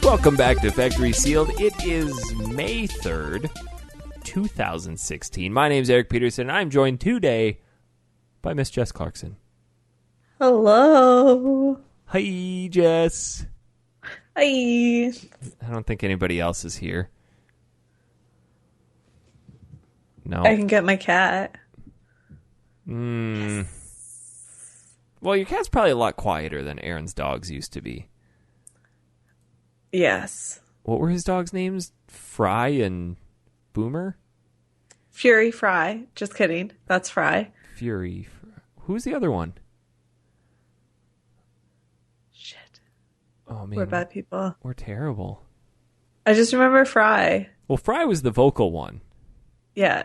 Welcome back to Factory Sealed. It is May 3rd, 2016. My name's Eric Peterson, and I'm joined today by Miss Jess Clarkson. Hello. Hi, Jess. Hi. I don't think anybody else is here. No. I can get my cat. Yes. Well, your cat's probably a lot quieter than Aaron's dogs used to be. Yes. What were his dogs' names? Fry and Boomer? Fury Fry. Just kidding. That's Fry. Fury. Who's the other one? Shit. Oh, man. We're bad people. We're terrible. I just remember Fry. Well, Fry was the vocal one. Yeah.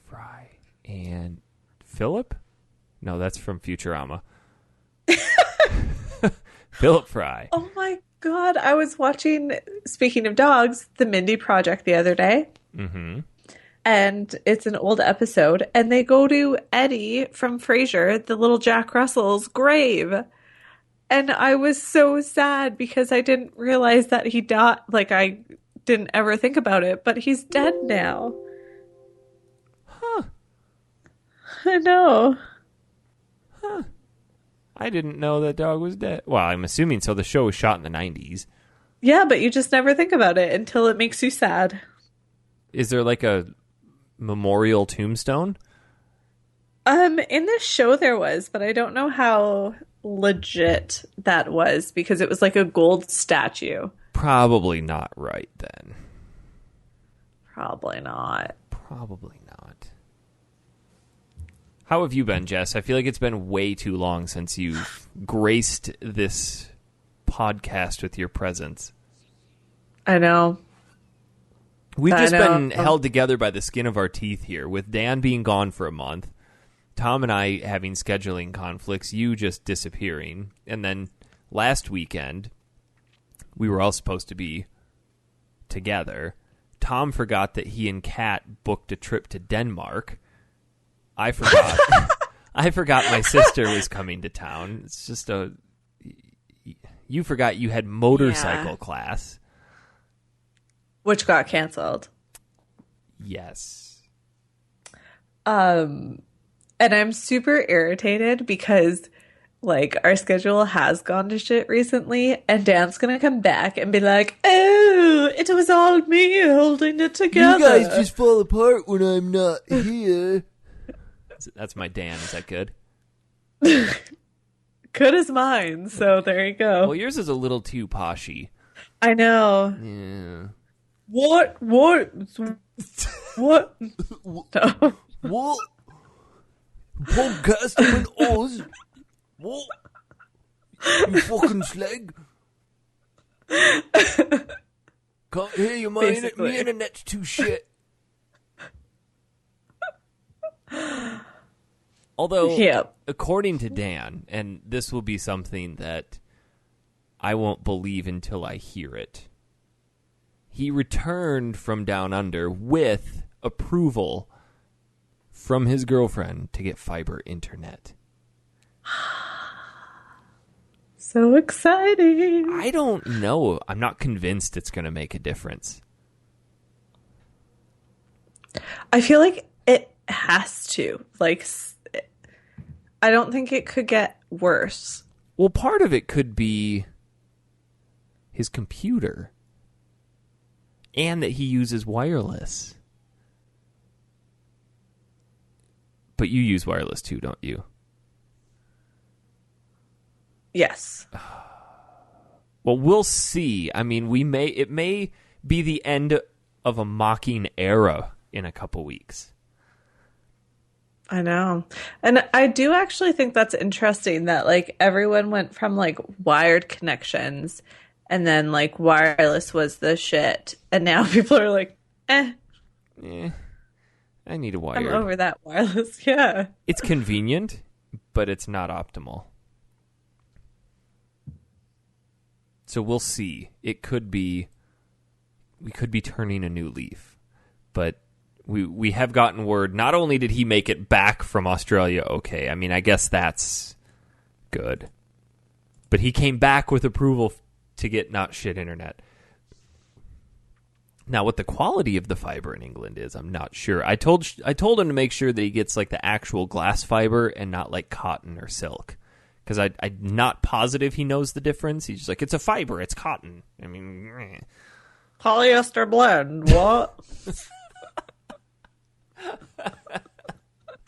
Fry. And Philip? No, that's from Futurama. Philip Fry. Oh my God. I was watching, speaking of dogs, the Mindy Project the other day. Mm-hmm. And it's an old episode. And they go to Eddie from Frasier, the little Jack Russell's grave. And I was so sad because I didn't realize that he died. Like, I didn't ever think about it. But he's dead now. Huh. I know. Huh. I didn't know that dog was dead. Well, I'm assuming so. The show was shot in the 90s. Yeah, but you just never think about it until it makes you sad. Is there like a memorial tombstone? In this show there was, but I don't know how legit that was because it was like a gold statue. Probably not right then. Probably not. Probably not. How have you been, Jess? I feel like it's been way too long since you've graced this podcast with your presence. I know. We've just been held together by the skin of our teeth here, with Dan being gone for a month, Tom and I having scheduling conflicts, you just disappearing, and then last weekend, we were all supposed to be together. Tom forgot that he and Kat booked a trip to Denmark. I forgot. I forgot my sister was coming to town. It's just you forgot you had motorcycle class. Which got canceled. Yes. And I'm super irritated because, like, our schedule has gone to shit recently, and Dan's gonna come back and be like, oh, it was all me holding it together. You guys just fall apart when I'm not here. That's my Dan. Is that good? Good as mine, so there you go. Well, yours is a little too poshy. I know. Yeah. What? What? No. What? Podcasting in Oz? What? You fucking slag? Can't hear you, my internet's too shit. Although, according to Dan, and this will be something that I won't believe until I hear it, he returned from down under with approval from his girlfriend to get fiber internet. So exciting. I don't know. I'm not convinced it's going to make a difference. I feel like it has to. Like, I don't think it could get worse. Well, part of it could be his computer and that he uses wireless. But you use wireless too, don't you? Yes. Well, we'll see. I mean, it may be the end of a mocking era in a couple weeks. I know. And I do actually think that's interesting that, like, everyone went from, like, wired connections and then, like, wireless was the shit. And now people are like, I need a wired. I'm over that wireless. Yeah. It's convenient, but it's not optimal. So we'll see. We could be turning a new leaf. But we have gotten word, not only did he make it back from Australia okay, I mean, I guess that's good. But he came back with approval to get not shit internet. Now, what the quality of the fiber in England is, I'm not sure. I told him to make sure that he gets like the actual glass fiber and not like cotton or silk, because I'm not positive he knows the difference. He's just like, it's a fiber, it's cotton. I mean, polyester blend. What?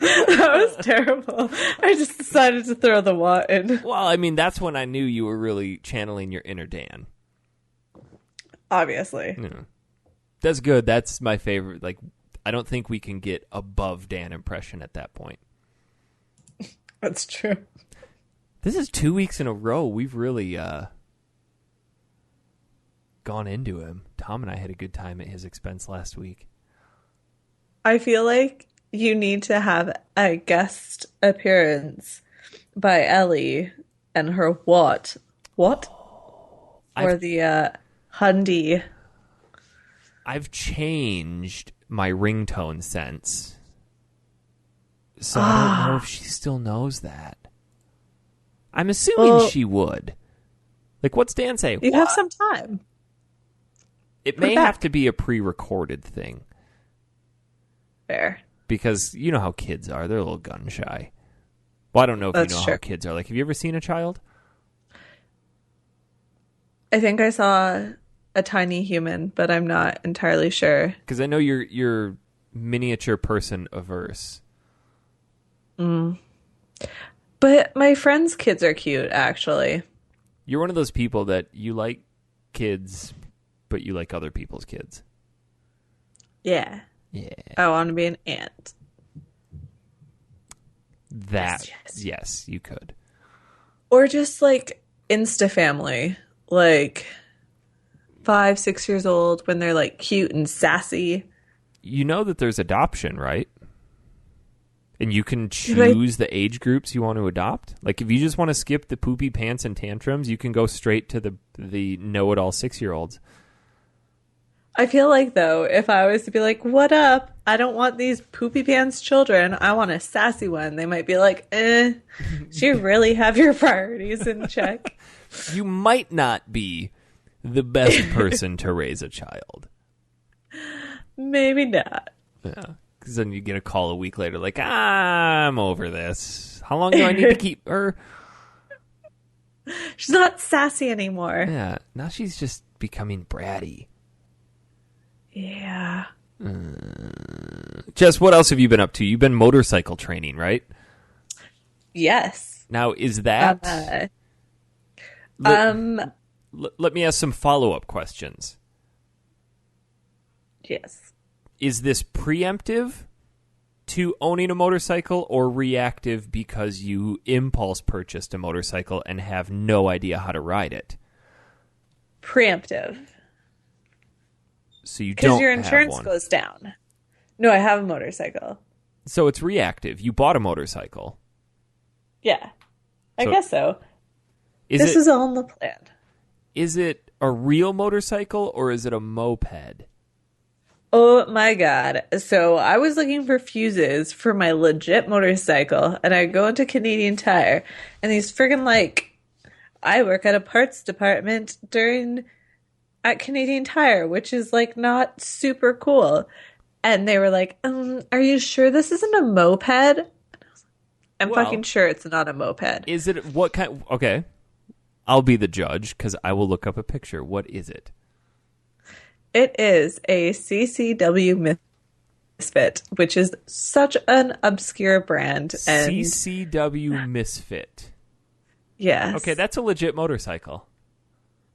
That was terrible. I just decided to throw the what in. Well, I mean, that's when I knew you were really channeling your inner Dan. Obviously. Yeah. That's good. That's my favorite. Like, I don't think we can get above Dan impression at that point. That's true. This is 2 weeks in a row. We've really gone into him. Tom and I had a good time at his expense last week. I feel like you need to have a guest appearance by Ellie and her what? Or the Hundy. I've changed my ringtone sense. So I don't know if she still knows that. I'm assuming she would. Like, what's Dan say? You have some time. It may have to be a pre-recorded thing. Fair. Because you know how kids are. They're a little gun shy. Well, I don't know if you know how kids are. Like, have you ever seen a child? I think I saw a tiny human, but I'm not entirely sure. Because I know you're miniature person averse. But my friends' kids are cute, actually. You're one of those people that you like kids, but you like other people's kids. Yeah. Yeah. I want to be an aunt. Yes, you could. Or just like Insta family. Like 5, 6 years old when they're like cute and sassy. You know that there's adoption, right? And you can choose the age groups you want to adopt. Like if you just want to skip the poopy pants and tantrums, you can go straight to the know-it-all 6-year-olds. I feel like, though, if I was to be like, what up? I don't want these poopy pants children. I want a sassy one. They might be like, do you really have your priorities in check? You might not be the best person to raise a child. Maybe not. Yeah. Because then you get a call a week later like, I'm over this. How long do I need to keep her? She's not sassy anymore. Yeah. Now she's just becoming bratty. Yeah. Jess, what else have you been up to? You've been motorcycle training, right? Yes. Now, is that... let me ask some follow-up questions. Yes. Is this preemptive to owning a motorcycle or reactive because you impulse purchased a motorcycle and have no idea how to ride it? Preemptive. So you don't because your insurance goes down. No, I have a motorcycle. So it's reactive. You bought a motorcycle. Yeah, I guess so. This is on the plan. Is it a real motorcycle or is it a moped? Oh my god. So I was looking for fuses for my legit motorcycle and I go into Canadian Tire and these friggin' I work at a parts department at Canadian Tire, which is not super cool. And they were like, are you sure this isn't a moped? And I was like, I'm fucking sure it's not a moped. Is it what kind? Okay. I'll be the judge because I will look up a picture. What is it? It is a CCW Misfit, which is such an obscure brand. And CCW Misfit. Yes. Okay, that's a legit motorcycle.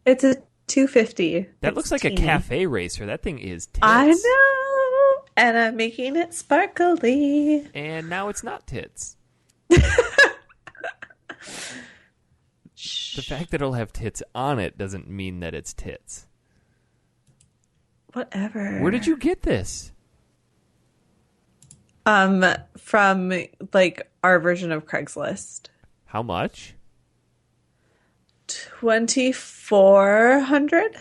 It's a 250. That looks like a cafe racer. That thing is tits. I know. And I'm making it sparkly. And now it's not tits. The fact that it'll have tits on it doesn't mean that it's tits. Whatever. Where did you get this? From our version of Craigslist. How much? 2,400.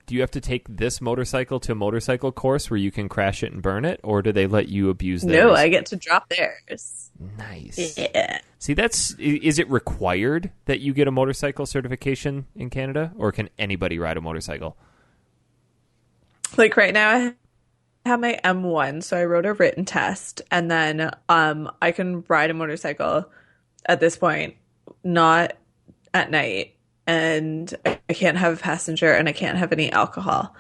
do you have to take this motorcycle to a motorcycle course where you can crash it and burn it, or do they let you abuse theirs? No, I get to drop theirs. Nice. Yeah. See, is it required that you get a motorcycle certification in Canada, or can anybody ride a motorcycle? Like right now, I have my M1, so I wrote a written test, and then I can ride a motorcycle at this point, not at night, and I can't have a passenger, and I can't have any alcohol.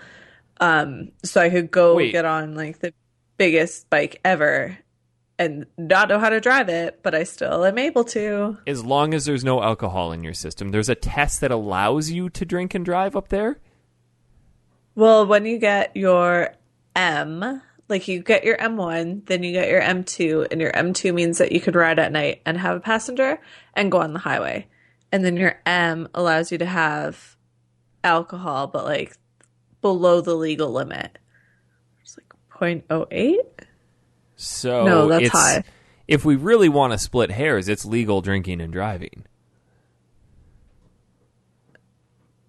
So I could go get on like the biggest bike ever and not know how to drive it, but I still am able to. As long as there's no alcohol in your system. There's a test that allows you to drink and drive up there? Well, when you get your M, like you get your M1, then you get your M2, and your M2 means that you could ride at night and have a passenger and go on the highway. And then your M allows you to have alcohol, but like below the legal limit. It's like 0.08? So no, that's high. If we really want to split hairs, it's legal drinking and driving.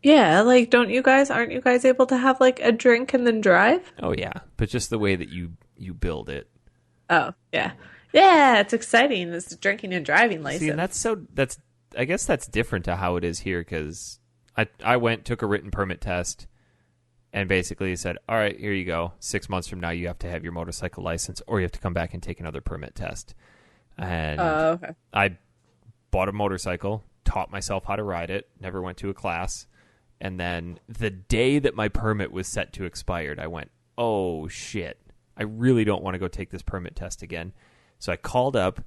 Yeah, like aren't you guys able to have like a drink and then drive? Oh yeah, but just the way that you build it. Oh, yeah. Yeah, it's exciting. It's a drinking and driving license. See, and I guess that's different to how it is here, cuz I took a written permit test and basically said, "All right, here you go. 6 months from now you have to have your motorcycle license, or you have to come back and take another permit test." And okay. I bought a motorcycle, taught myself how to ride it, never went to a class. And then the day that my permit was set to expire, I went, oh, shit. I really don't want to go take this permit test again. So I called up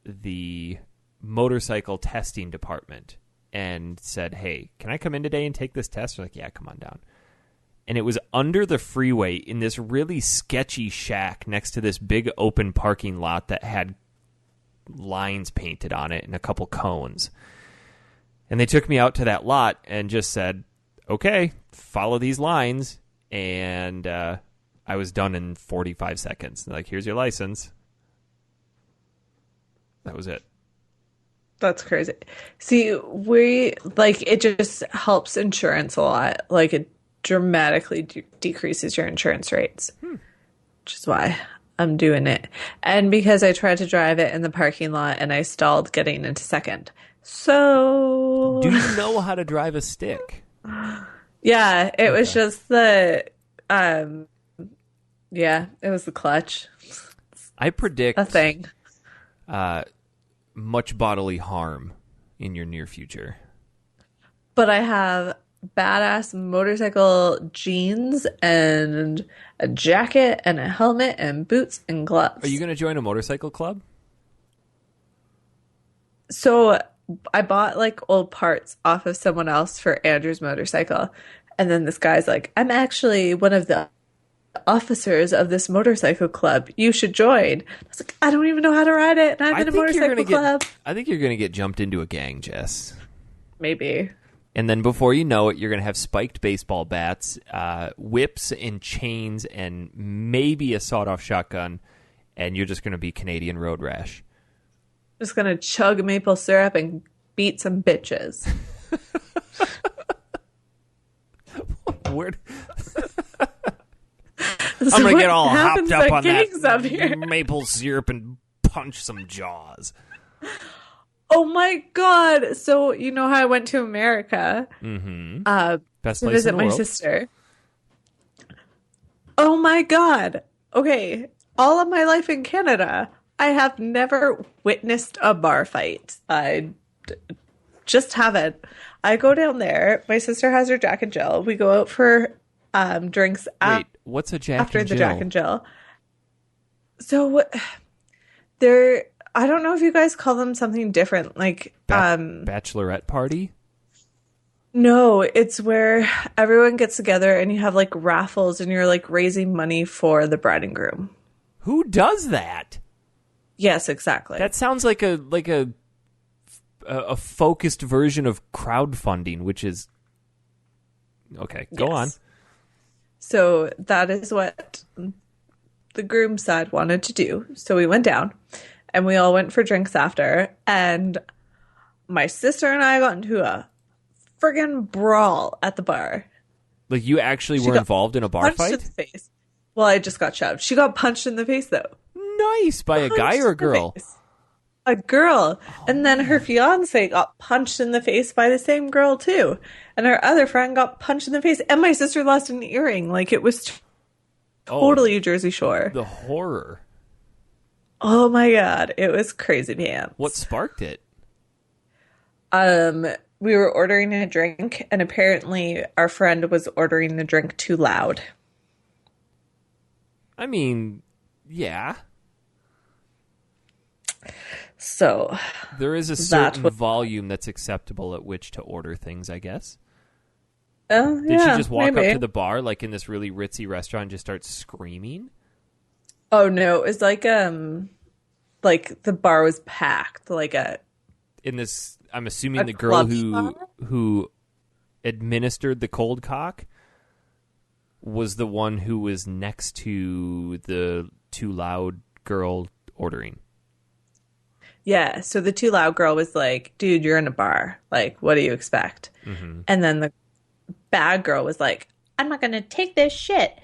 the motorcycle testing department and said, hey, can I come in today and take this test? They're like, yeah, come on down. And it was under the freeway in this really sketchy shack next to this big open parking lot that had lines painted on it and a couple cones. And they took me out to that lot and just said, okay, follow these lines. And I was done in 45 seconds. They're like, here's your license. That was it. That's crazy. See, it just helps insurance a lot. Like, it dramatically decreases your insurance rates, which is why I'm doing it. And because I tried to drive it in the parking lot and I stalled getting into second. So, do you know how to drive a stick? Yeah, it was just the, it was the clutch. I predict a thing. Much bodily harm in your near future. But I have badass motorcycle jeans and a jacket and a helmet and boots and gloves. Are you going to join a motorcycle club? So I bought like old parts off of someone else for Andrew's motorcycle. And then this guy's like, I'm actually one of the officers of this motorcycle club. You should join. I was like, I don't even know how to ride it. And I'm in a motorcycle club. I think you're going to get jumped into a gang, Jess. Maybe. And then before you know it, you're going to have spiked baseball bats, whips and chains, and maybe a sawed-off shotgun. And you're just going to be Canadian road rash. Just going to chug maple syrup and beat some bitches. Word. I'm going to get all hopped up on that maple syrup and punch some jaws. Oh my God. So, you know how I went to America Best to place visit in the my world. sister? Oh my God. Okay. All of my life in Canada, I have never witnessed a bar fight. I just haven't. I go down there. My sister has her Jack and Jill. We go out for drinks. Wait, what's a Jack after and the Jill? Jack and Jill? So they're. I don't know if you guys call them something different, like bachelorette party. No, it's where everyone gets together and you have like raffles and you're like raising money for the bride and groom. Who does that? Yes, exactly. That sounds like a focused version of crowdfunding, which is okay. Go on. So that is what the groom side wanted to do. So we went down and we all went for drinks after. And my sister and I got into a friggin' brawl at the bar. Like, you actually were involved in a bar punched fight? in the face. Well, I just got shoved. She got punched in the face, though. Nice. By a guy or a girl? A girl. And then her fiance got punched in the face by the same girl, too. And her other friend got punched in the face. And my sister lost an earring. Like, it was totally Jersey Shore. The horror. Oh, my God. It was crazy pants. What sparked it? We were ordering a drink, and apparently our friend was ordering the drink too loud. I mean, yeah. So there is a certain volume that's acceptable at which to order things, I guess. Did she just walk up to the bar, like in this really ritzy restaurant, and just start screaming? Oh no, it was like the bar was packed, I'm assuming the girl who administered the cold cock was the one who was next to the too loud girl ordering. Yeah, so the too loud girl was like, dude, you're in a bar. Like, what do you expect? Mm-hmm. And then the bad girl was like, I'm not going to take this shit.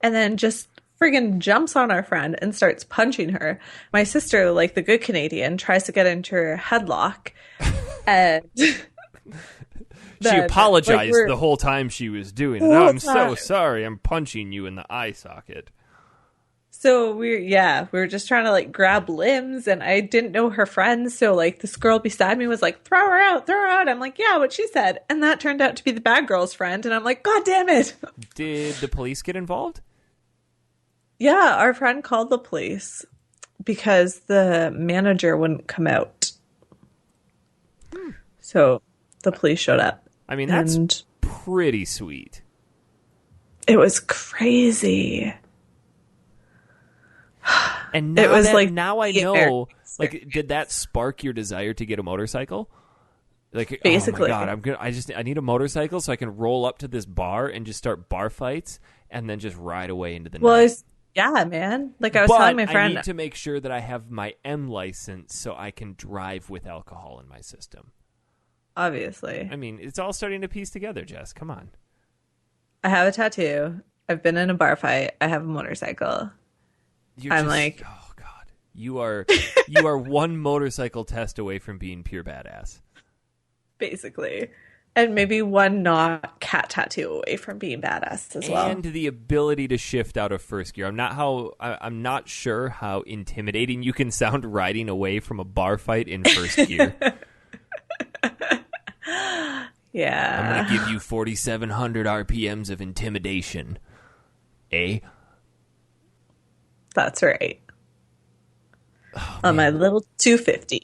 And then just friggin' jumps on our friend and starts punching her. My sister, like the good Canadian, tries to get into her headlock. And she apologized the whole time she was doing it. I'm so sorry. I'm punching you in the eye socket. So we were just trying to like grab limbs, and I didn't know her friends. So like this girl beside me was like, throw her out. I'm like, yeah, what she said. And that turned out to be the bad girl's friend. And I'm like, God damn it. Did the police get involved? Yeah, our friend called the police because the manager wouldn't come out. So the police showed up. I mean, that's pretty sweet. It was crazy. And now now I know, like, did that spark your desire to get a motorcycle? Like, basically, oh my God, I need a motorcycle so I can roll up to this bar and just start bar fights and then just ride away into the night. Yeah, man. Like I was telling my friend, I need to make sure that I have my M license so I can drive with alcohol in my system. Obviously. I mean, it's all starting to piece together, Jess. Come on. I have a tattoo. I've been in a bar fight. I have a motorcycle. Oh God, you are one motorcycle test away from being pure badass. Basically. And maybe one not cat tattoo away from being badass as well. And the ability to shift out of first gear. I'm not sure how intimidating you can sound riding away from a bar fight in first gear. Yeah. I'm going to give you 4,700 RPMs of intimidation. Eh? That's right. On my little 250.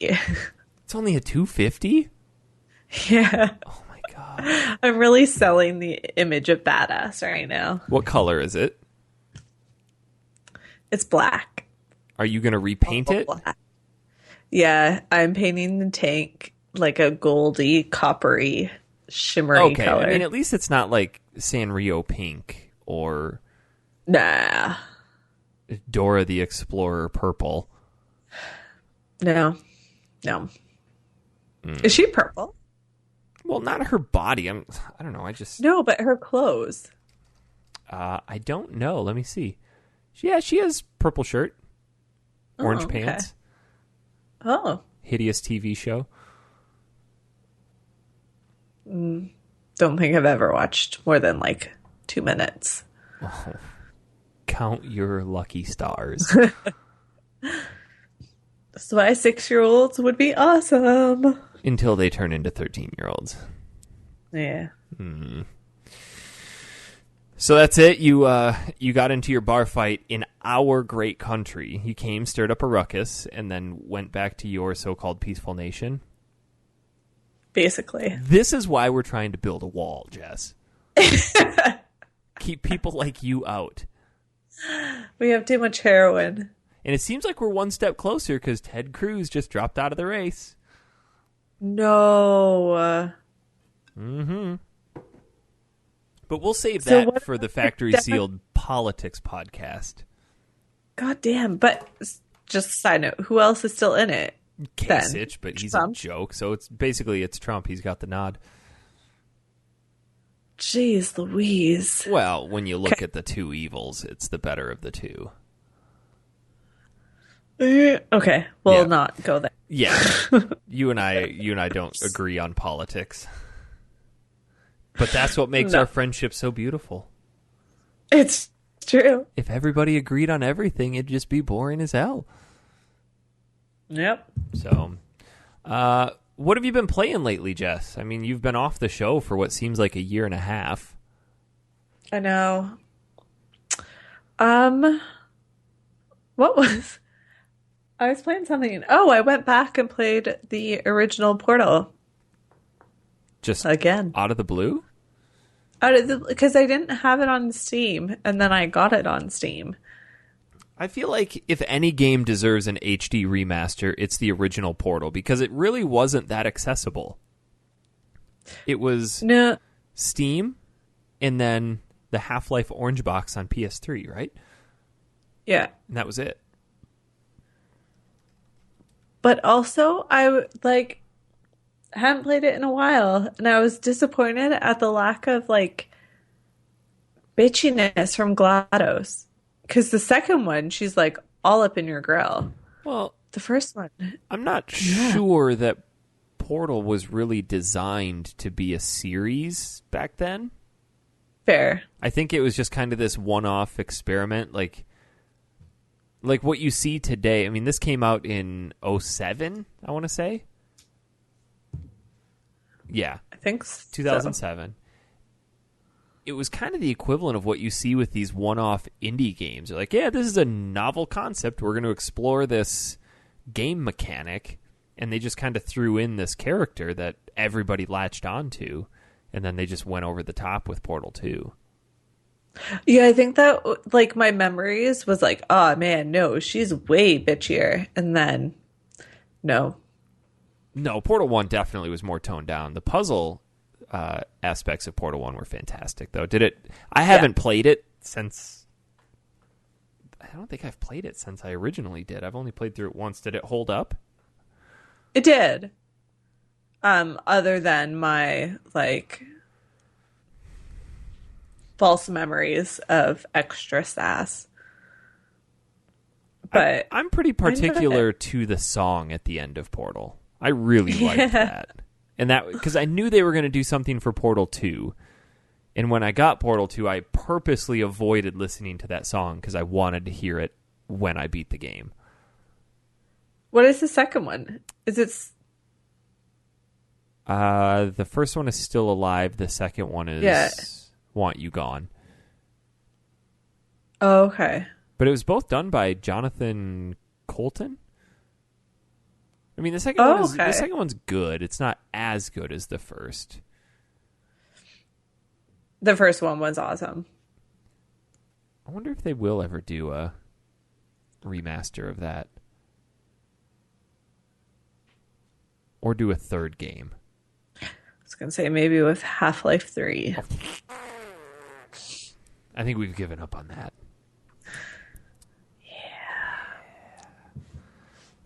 It's only a 250? Yeah. Oh my God. I'm really selling the image of badass right now. What color is it? It's black. Are you going to repaint it? Black. Yeah, I'm painting the tank like a goldy, coppery, shimmery color. I mean, at least it's not like Sanrio pink or nah, Dora the Explorer purple. No. Is she purple? Well, not her body. I don't know. No, but her clothes. I don't know. Let me see. She has purple shirt, orange pants. Oh, hideous TV show. Don't think I've ever watched more than like 2 minutes. Oh, count your lucky stars. So why 6-year-olds would be awesome. Until they turn into 13-year-olds. Yeah. So that's it. You got into your bar fight in our great country. You came, stirred up a ruckus, and then went back to your so-called peaceful nation. Basically. This is why we're trying to build a wall, Jess. Keep people like you out. We have too much heroin. And it seems like we're one step closer because Ted Cruz just dropped out of the race. No. Mm-hmm. But we'll save that for the Factory Sealed Politics podcast. God damn. But just a side note, who else is still in it? Kasich, but he's Trump. A joke. So it's Trump. He's got the nod. Jeez Louise. Well, when you look at the two evils, it's the better of the two. Okay, we'll not go there. Yeah. You and I don't agree on politics. But that's what makes our friendship so beautiful. It's true. If everybody agreed on everything, it'd just be boring as hell. Yep. So, what have you been playing lately, Jess? I mean, you've been off the show for what seems like a year and a half. I know. What was... I was playing something. Oh, I went back and played the original Portal. Just again. Out of the blue? Because I didn't have it on Steam, and then I got it on Steam. I feel like if any game deserves an HD remaster, it's the original Portal, because it really wasn't that accessible. It was Steam, and then the Half-Life Orange box on PS3, right? Yeah. And that was it. But also, I hadn't played it in a while, and I was disappointed at the lack of bitchiness from GLaDOS. Because the second one, she's all up in your grill. Well, the first one, I'm not sure that Portal was really designed to be a series back then. Fair. I think it was just kind of this one-off experiment, like what you see today. I mean, this came out in 2007, I want to say. Yeah. I think so. 2007. It was kind of the equivalent of what you see with these one-off indie games. They're like, yeah, this is a novel concept. We're going to explore this game mechanic. And they just kind of threw in this character that everybody latched onto. And then they just went over the top with Portal 2. Yeah, I think that, my memories was oh, man, no, she's way bitchier. And then, no. No, Portal 1 definitely was more toned down. The puzzle aspects of Portal 1 were fantastic, though. I haven't played it since... I don't think I've played it since I originally did. I've only played through it once. Did it hold up? It did. Other than my, false memories of extra sass. But I'm pretty particular to the song at the end of Portal. I really liked that. And that because I knew they were going to do something for Portal 2. And when I got Portal 2, I purposely avoided listening to that song because I wanted to hear it when I beat the game. What is the second one? Is it... The first one is Still Alive. The second one is Want You Gone. Oh, okay. But it was both done by Jonathan Colton. I mean, the second one's good. It's not as good as the first. The first one was awesome. I wonder if they will ever do a remaster of that. Or do a third game. I was going to say maybe with Half-Life 3. I think we've given up on that.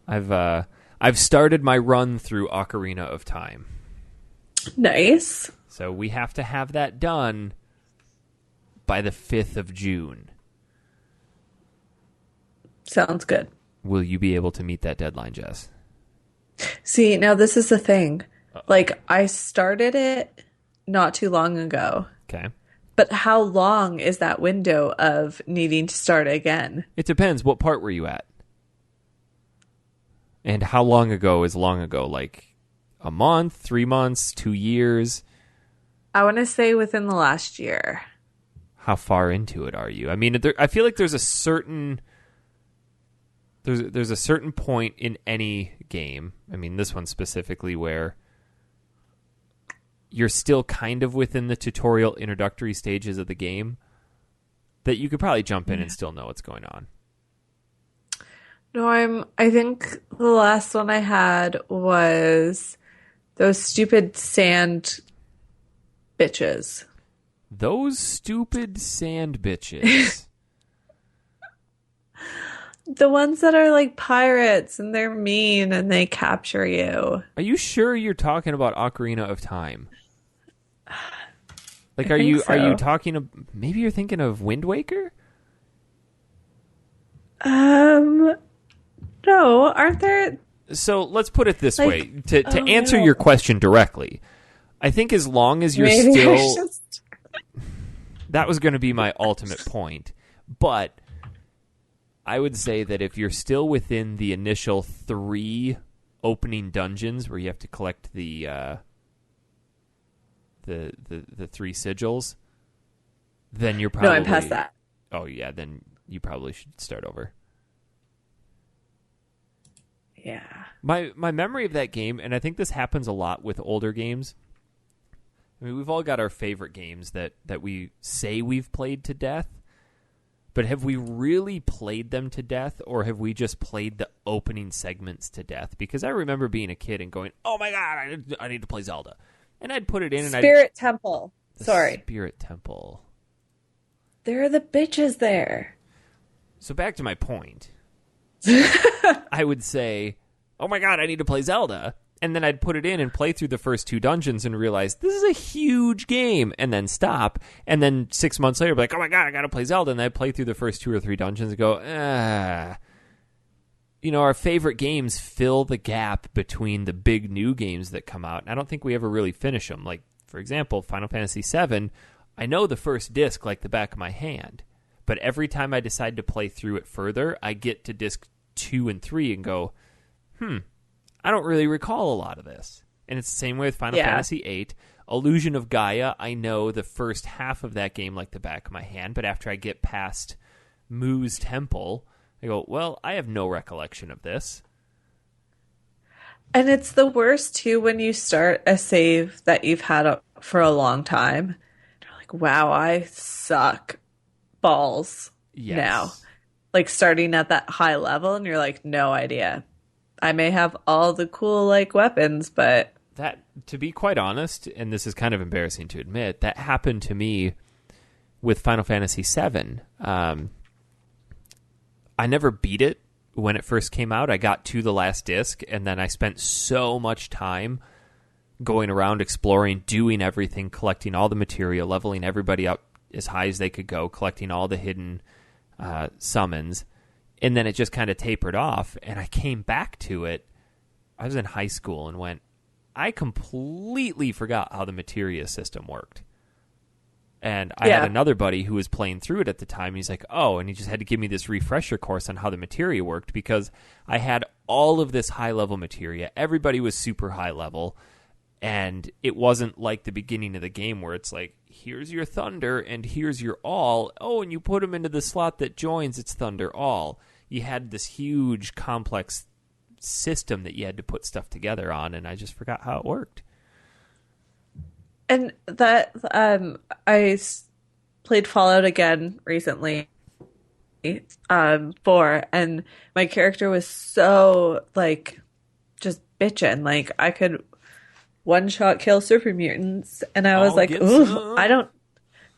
Yeah. I've started my run through Ocarina of Time. Nice. So we have to have that done by the 5th of June. Sounds good. Will you be able to meet that deadline, Jess? See, now this is the thing. I started it not too long ago. Okay. But how long is that window of needing to start again? It depends. What part were you at? And how long ago is long ago? Like a month, 3 months, 2 years? I want to say within the last year. How far into it are you? I mean, I feel like there's a certain point in any game. I mean, this one specifically where you're still kind of within the tutorial introductory stages of the game that you could probably jump in and still know what's going on. No, I think the last one I had was those stupid sand bitches. Those stupid sand bitches. The ones that are like pirates and they're mean and they capture you. Are you sure you're talking about Ocarina of Time? Like, are you talking of, maybe you're thinking of Wind Waker? No, aren't there? So let's put it this way to oh, answer no. your question directly. I think as long as you're Maybe still, that was going to be my ultimate point. But I would say that if you're still within the initial 3 opening dungeons where you have to collect the 3 sigils, then you're probably... No, I'm past that. Oh, yeah, then you probably should start over. Yeah. My memory of that game, and I think this happens a lot with older games. I mean, we've all got our favorite games that we say we've played to death, but have we really played them to death, or have we just played the opening segments to death? Because I remember being a kid and going, oh my God, I need to play Zelda. And I'd put it in and Spirit Temple. Sorry. Spirit Temple. There are the bitches there. So back to my point. I would say, oh my God, I need to play Zelda. And then I'd put it in and play through the first 2 dungeons and realize this is a huge game, and then stop. And then 6 months later, be like, oh my God, I got to play Zelda. And I'd play through the first 2 or 3 dungeons and go, You know, our favorite games fill the gap between the big new games that come out. And I don't think we ever really finish them. Like, for example, Final Fantasy VII, I know the first disc like the back of my hand. But every time I decide to play through it further, I get to disc 2 and 3 and go, I don't really recall a lot of this. And it's the same way with Final Fantasy VIII. Illusion of Gaia, I know the first half of that game like the back of my hand, but after I get past Mu's Temple, I go, well, I have no recollection of this. And it's the worst, too, when you start a save that you've had for a long time. You're like, wow, I suck balls now. Like, starting at that high level, and you're like, no idea. I may have all the cool, like, weapons, but... That, to be quite honest, and this is kind of embarrassing to admit, that happened to me with Final Fantasy VII. I never beat it when it first came out. I got to the last disc, and then I spent so much time going around exploring, doing everything, collecting all the material, leveling everybody up as high as they could go, collecting all the hidden summons, and then it just kind of tapered off, and I came back to it. I was in high school and went, I completely forgot how the materia system worked. And I had another buddy who was playing through it at the time. He's like, oh, and he just had to give me this refresher course on how the materia worked, because I had all of this high-level materia. Everybody was super high-level, and it wasn't like the beginning of the game where it's like, here's your thunder and here's your all. Oh, and you put them into the slot that joins, it's thunder all. You had this huge, complex system that you had to put stuff together on, and I just forgot how it worked. And that played Fallout again recently, 4, and my character was so, like, just bitching. Like, I could one-shot kill super mutants, and I was like, ooh,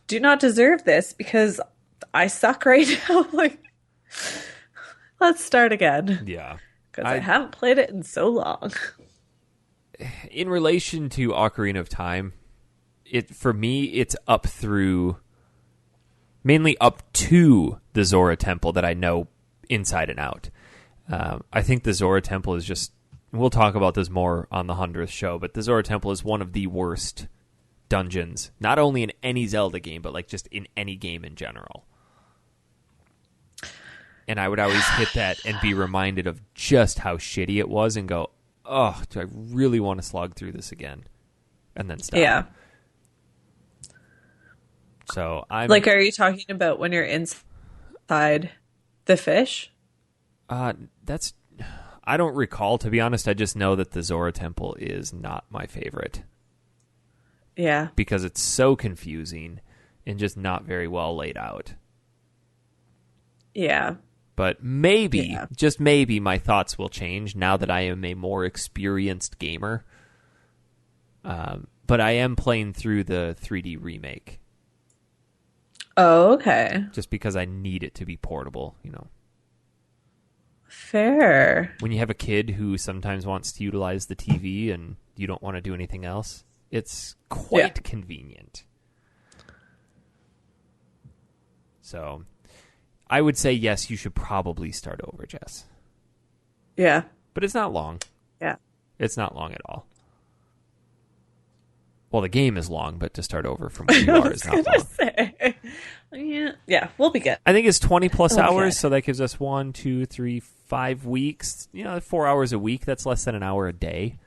do not deserve this because I suck right now. Like, let's start again. Yeah. Because I haven't played it in so long. In relation to Ocarina of Time, for me, it's mainly up to the Zora Temple that I know inside and out. I think the Zora Temple is just, we'll talk about this more on the 100th show, but the Zora Temple is one of the worst dungeons, not only in any Zelda game, but like just in any game in general. And I would always hit that and be reminded of just how shitty it was and go, oh, do I really want to slog through this again? And then stop. Yeah. So I'm... Like, are you talking about when you're inside the fish? I don't recall, to be honest. I just know that the Zora Temple is not my favorite. Yeah. Because it's so confusing and just not very well laid out. Yeah. But maybe, just maybe, my thoughts will change now that I am a more experienced gamer. But I am playing through the 3D remake. Oh, okay. Just because I need it to be portable, you know. Fair. When you have a kid who sometimes wants to utilize the TV and you don't want to do anything else, it's quite convenient. So I would say, yes, you should probably start over, Jess. Yeah. But it's not long. Yeah. It's not long at all. Well, the game is long, but to start over from where you are is not long. Say. Yeah, we'll be good. I think it's 20 plus hours, so that gives us 1, 2, 3, 5 weeks. 4 hours a week. That's less than an hour a day.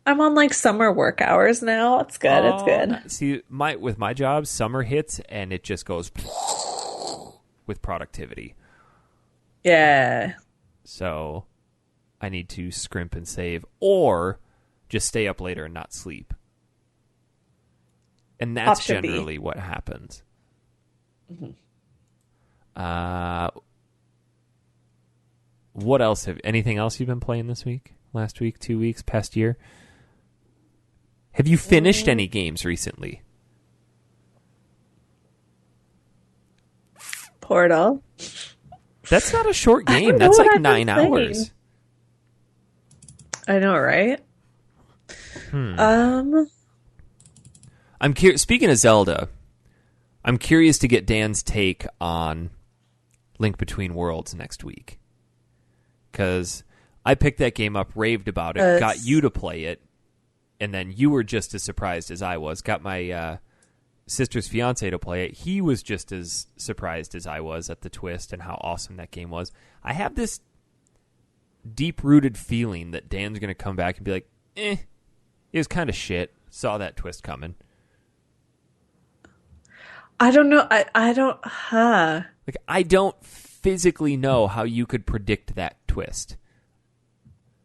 I'm on like summer work hours now. It's good. It's good. See, with my job, summer hits and it just goes with productivity. Yeah. So I need to scrimp and save, or just stay up later and not sleep. And that's Option generally B. what happens. Mm-hmm. What else anything else you've been playing this week? Last week, 2 weeks, past year? Have you finished any games recently? Portal. That's not a short game. That's like 9 hours. I know, right? I'm curious. Speaking of Zelda, I'm curious to get Dan's take on Link Between Worlds next week. Because I picked that game up, raved about it, got you to play it, and then you were just as surprised as I was. Got my sister's fiance to play it. He was just as surprised as I was at the twist and how awesome that game was. I have this deep-rooted feeling that Dan's going to come back and be like, it was kind of shit. Saw that twist coming. I don't know. I don't... Like, I don't physically know how you could predict that twist.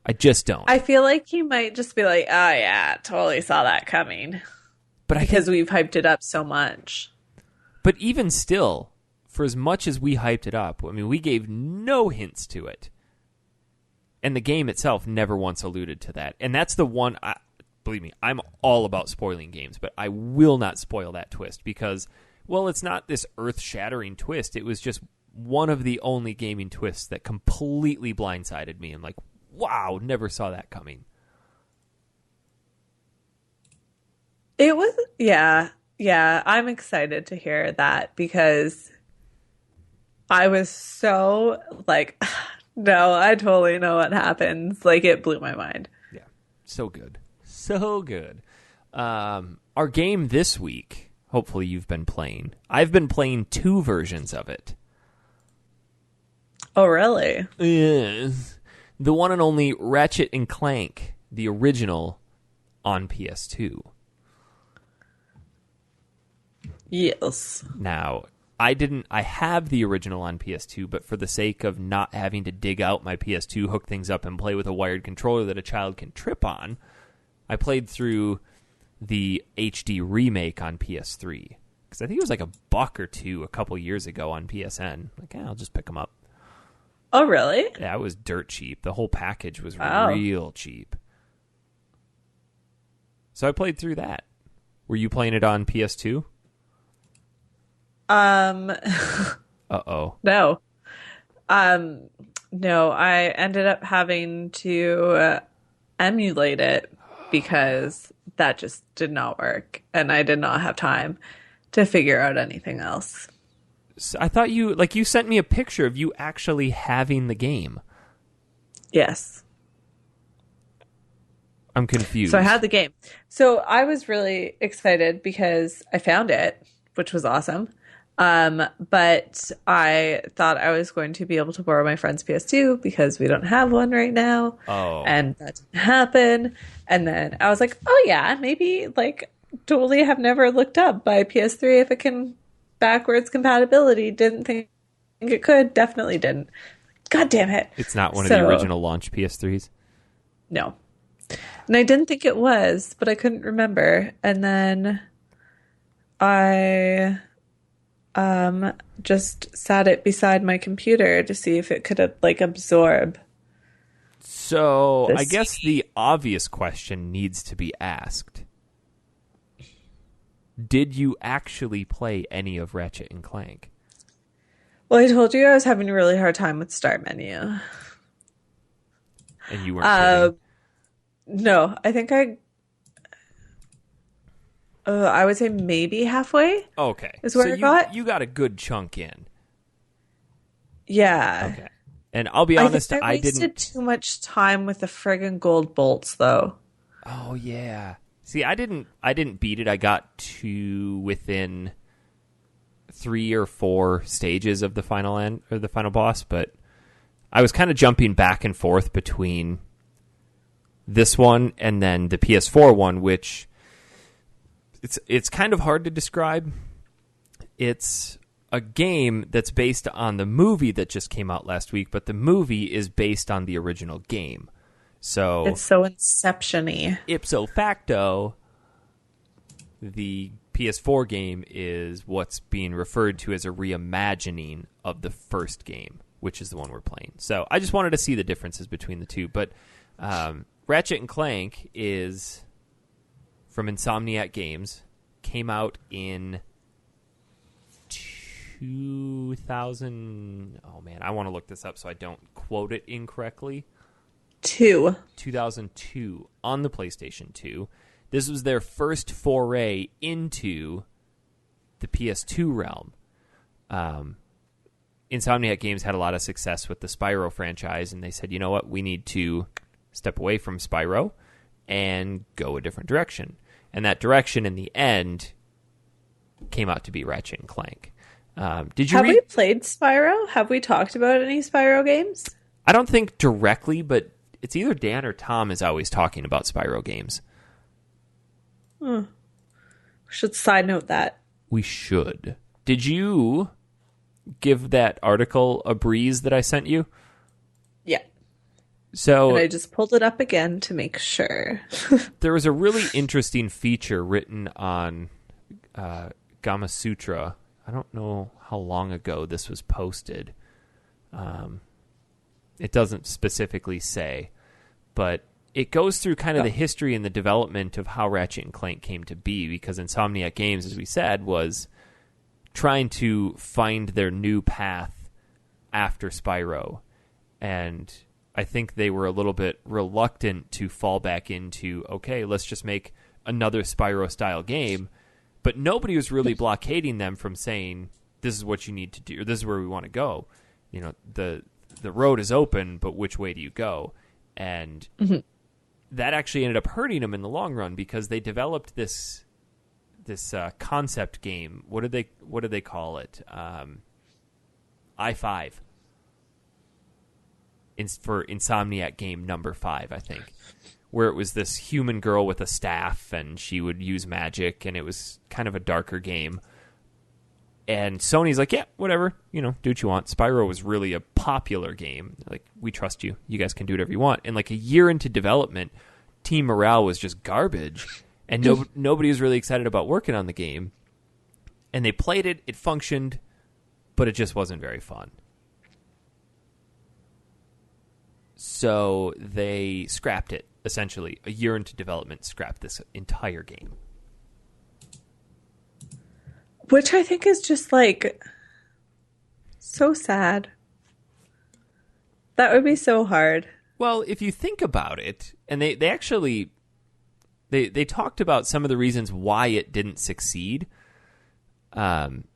I just don't. I feel like he might just be like, oh yeah, totally saw that coming. But because we've hyped it up so much. But even still, for as much as we hyped it up, I mean, we gave no hints to it. And the game itself never once alluded to that. And that's the one, believe me, I'm all about spoiling games, but I will not spoil that twist because, well, it's not this earth-shattering twist. It was just one of the only gaming twists that completely blindsided me. I'm like, wow, never saw that coming. It was, yeah, I'm excited to hear that because I was so like, no, I totally know what happens. Like, it blew my mind. Yeah, so good. So good. Our game this week, hopefully you've been playing. I've been playing 2 versions of it. Oh, really? Yes. The one and only Ratchet and Clank, the original on PS2. Yes. Now, I have the original on PS2, but for the sake of not having to dig out my PS2, hook things up, and play with a wired controller that a child can trip on, I played through the HD remake on PS3. Because I think it was like $1 or $2 a couple years ago on PSN. Like, I'll just pick them up. Oh, really? Yeah, it was dirt cheap. The whole package was real cheap. So I played through that. Were you playing it on PS2? Uh-oh. No. No, I ended up having to emulate it because that just did not work. And I did not have time to figure out anything else. So I thought you sent me a picture of you actually having the game. Yes. I'm confused. So I had the game. So I was really excited because I found it, which was awesome. But I thought I was going to be able to borrow my friend's PS2 because we don't have one right now. Oh. And that didn't happen. And then I was like, oh yeah, maybe like totally have never looked up by PS3 if it can backwards compatibility. Didn't think it could. Definitely didn't. God damn it. It's not one of the original launch PS3s? No. And I didn't think it was, but I couldn't remember. And then I just sat it beside my computer to see if it could like absorb. So I guess the obvious question needs to be asked. Did you actually play any of Ratchet and Clank? Well, I told you I was having a really hard time with Start Menu. And you weren't kidding? No, I think I would say maybe halfway. Okay. Is where So I got. you got a good chunk in. Yeah. Okay. And I'll be I honest, think I I wasted didn't. too much time with the friggin' gold bolts, though. Oh yeah. See, I didn't beat it. I got to within 3 or 4 stages of the final end or the final boss, but I was kind of jumping back and forth between this one and then the PS4 one, which it's kind of hard to describe. It's a game that's based on the movie that just came out last week, but the movie is based on the original game. So It's so Inception-y. ipso facto, the PS4 game is what's being referred to as a reimagining of the first game, which is the one we're playing. So I just wanted to see the differences between the two. But Ratchet and Clank is from Insomniac Games, came out in 2000. Oh man, I want to look this up so I don't quote it incorrectly. 2002 on the PlayStation 2. This was their first foray into the PS2 realm. Insomniac Games had a lot of success with the Spyro franchise, and they said, you know what, we need to step away from Spyro and go a different direction. And that direction, in the end, came out to be Ratchet and Clank. Did you Have we played Spyro? Have we talked about any Spyro games? I don't think directly, but it's either Dan or Tom is always talking about Spyro games. We should side note that. We should. Did you give that article a breeze that I sent you? Yeah. So And I just pulled it up again to make sure. there was a really interesting feature written on Gama Sutra. I don't know how long ago this was posted. It doesn't specifically say, but it goes through kind of the history and the development of how Ratchet and Clank came to be, because Insomniac Games, as we said, was trying to find their new path after Spyro. And I think they were a little bit reluctant to fall back into, okay, let's just make another Spyro-style game. But nobody was really blockading them from saying, this is what you need to do, or this is where we want to go. You know, the road is open, but which way do you go? And that actually ended up hurting them in the long run, because they developed this concept game. What did they call it? I-5. For Insomniac game number 5, I think, where it was this human girl with a staff, and she would use magic, and it was kind of a darker game. And Sony's like, yeah, whatever, do what you want. Spyro was really a popular game. Like, we trust you. You guys can do whatever you want. And like a year into development, team morale was just garbage, and nobody was really excited about working on the game. And they played it, it functioned, but it just wasn't very fun. So they scrapped it, essentially. A year into development, scrapped this entire game. Which I think is just like so sad. That would be so hard. Well, if you think about it, and they actually they talked about some of the reasons why it didn't succeed. Mainly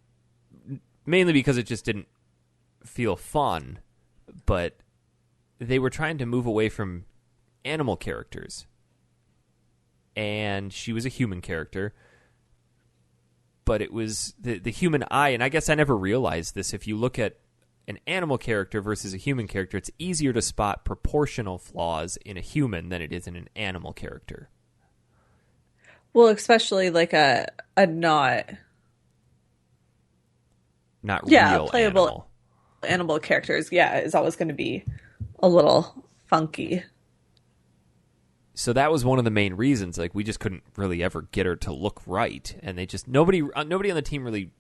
because it just didn't feel fun, but they were trying to move away from animal characters. And she was a human character. But it was the human eye, and I guess I never realized this. If you look at an animal character versus a human character, it's easier to spot proportional flaws in a human than it is in an animal character. Well, especially like a not real playable animal characters. Yeah, is always going to be a little funky. So that was one of the main reasons. Like, we just couldn't really ever get her to look right, and they just nobody on the team really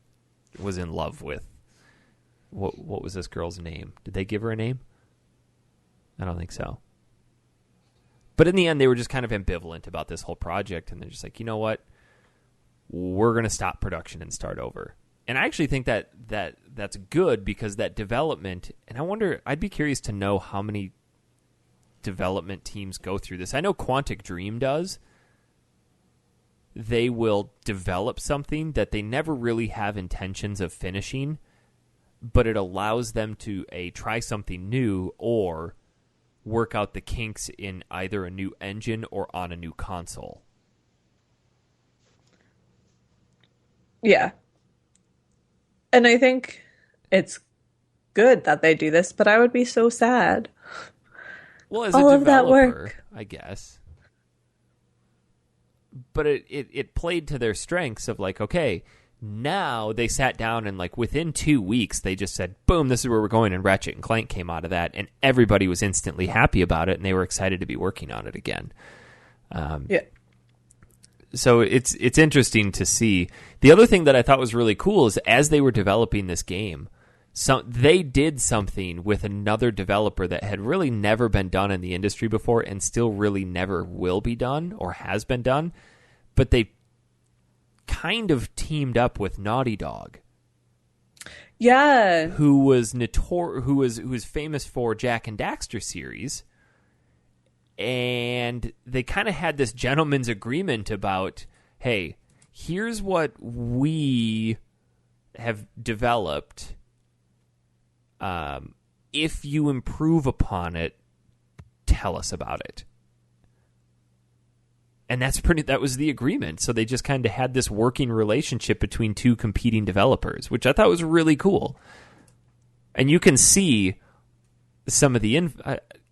was in love with what was this girl's name? Did they give her a name? I don't think so. But in the end, they were just kind of ambivalent about this whole project, and they're just like, you know what? We're going to stop production and start over. And I actually think that's good, because that development, and I wonder, I'd be curious to know how many development teams go through this. I know Quantic Dream does, they will develop something that they never really have intentions of finishing, but it allows them to try something new or work out the kinks in either a new engine or on a new console. Yeah. And I think it's good that they do this, but I would be so sad. Well, as all a of that developer, work. I guess. But it played to their strengths of like, okay, now they sat down and like within 2 weeks they just said, boom, this is where we're going, and Ratchet and Clank came out of that, and everybody was instantly happy about it, and they were excited to be working on it again. Yeah. So it's interesting to see. The other thing that I thought was really cool is as they were developing this game, they did something with another developer that had really never been done in the industry before and still really never will be done or has been done. But they kind of teamed up with Naughty Dog. Yeah. Who was famous for Jak and Daxter series. And they kind of had this gentleman's agreement about, hey, here's what we have developed. If you improve upon it, tell us about it. And that was the agreement. So they just kind of had this working relationship between two competing developers, which I thought was really cool. And you can see some of the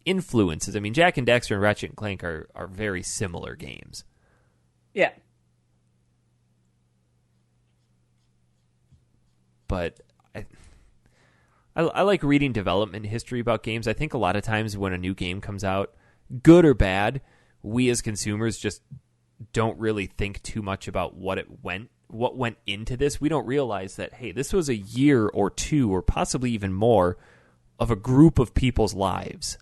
influences. I mean, Jak and Daxter and Ratchet and Clank are very similar games. Yeah. But I like reading development history about games. I think a lot of times when a new game comes out, good or bad, we as consumers just don't really think too much about what went into this. We don't realize that, hey, this was a year or two or possibly even more of a group of people's lives.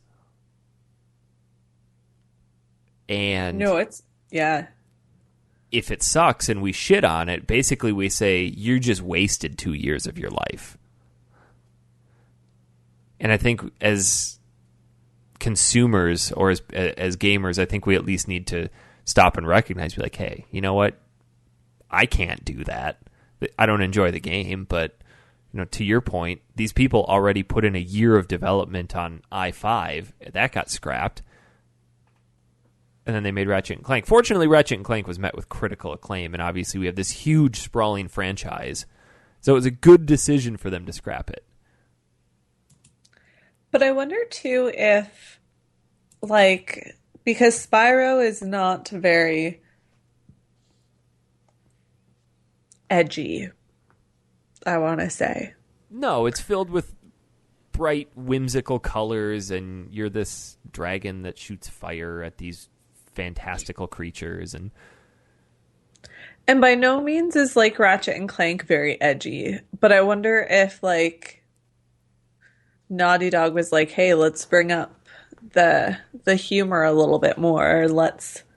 And yeah. If it sucks and we shit on it, basically we say, you just wasted 2 years of your life. And I think as consumers or as gamers, I think we at least need to stop and recognize, be like, hey, you know what? I can't do that. I don't enjoy the game, but to your point, these people already put in a year of development on i5. That got scrapped. And then they made Ratchet and Clank. Fortunately, Ratchet and Clank was met with critical acclaim, and obviously we have this huge, sprawling franchise. So it was a good decision for them to scrap it. But I wonder, too, if, because Spyro is not very edgy, I want to say. No, it's filled with bright, whimsical colors, and you're this dragon that shoots fire at these fantastical creatures. And by no means is, Ratchet and Clank very edgy. But I wonder if, Naughty Dog was like, hey, let's bring up the humor a little bit more.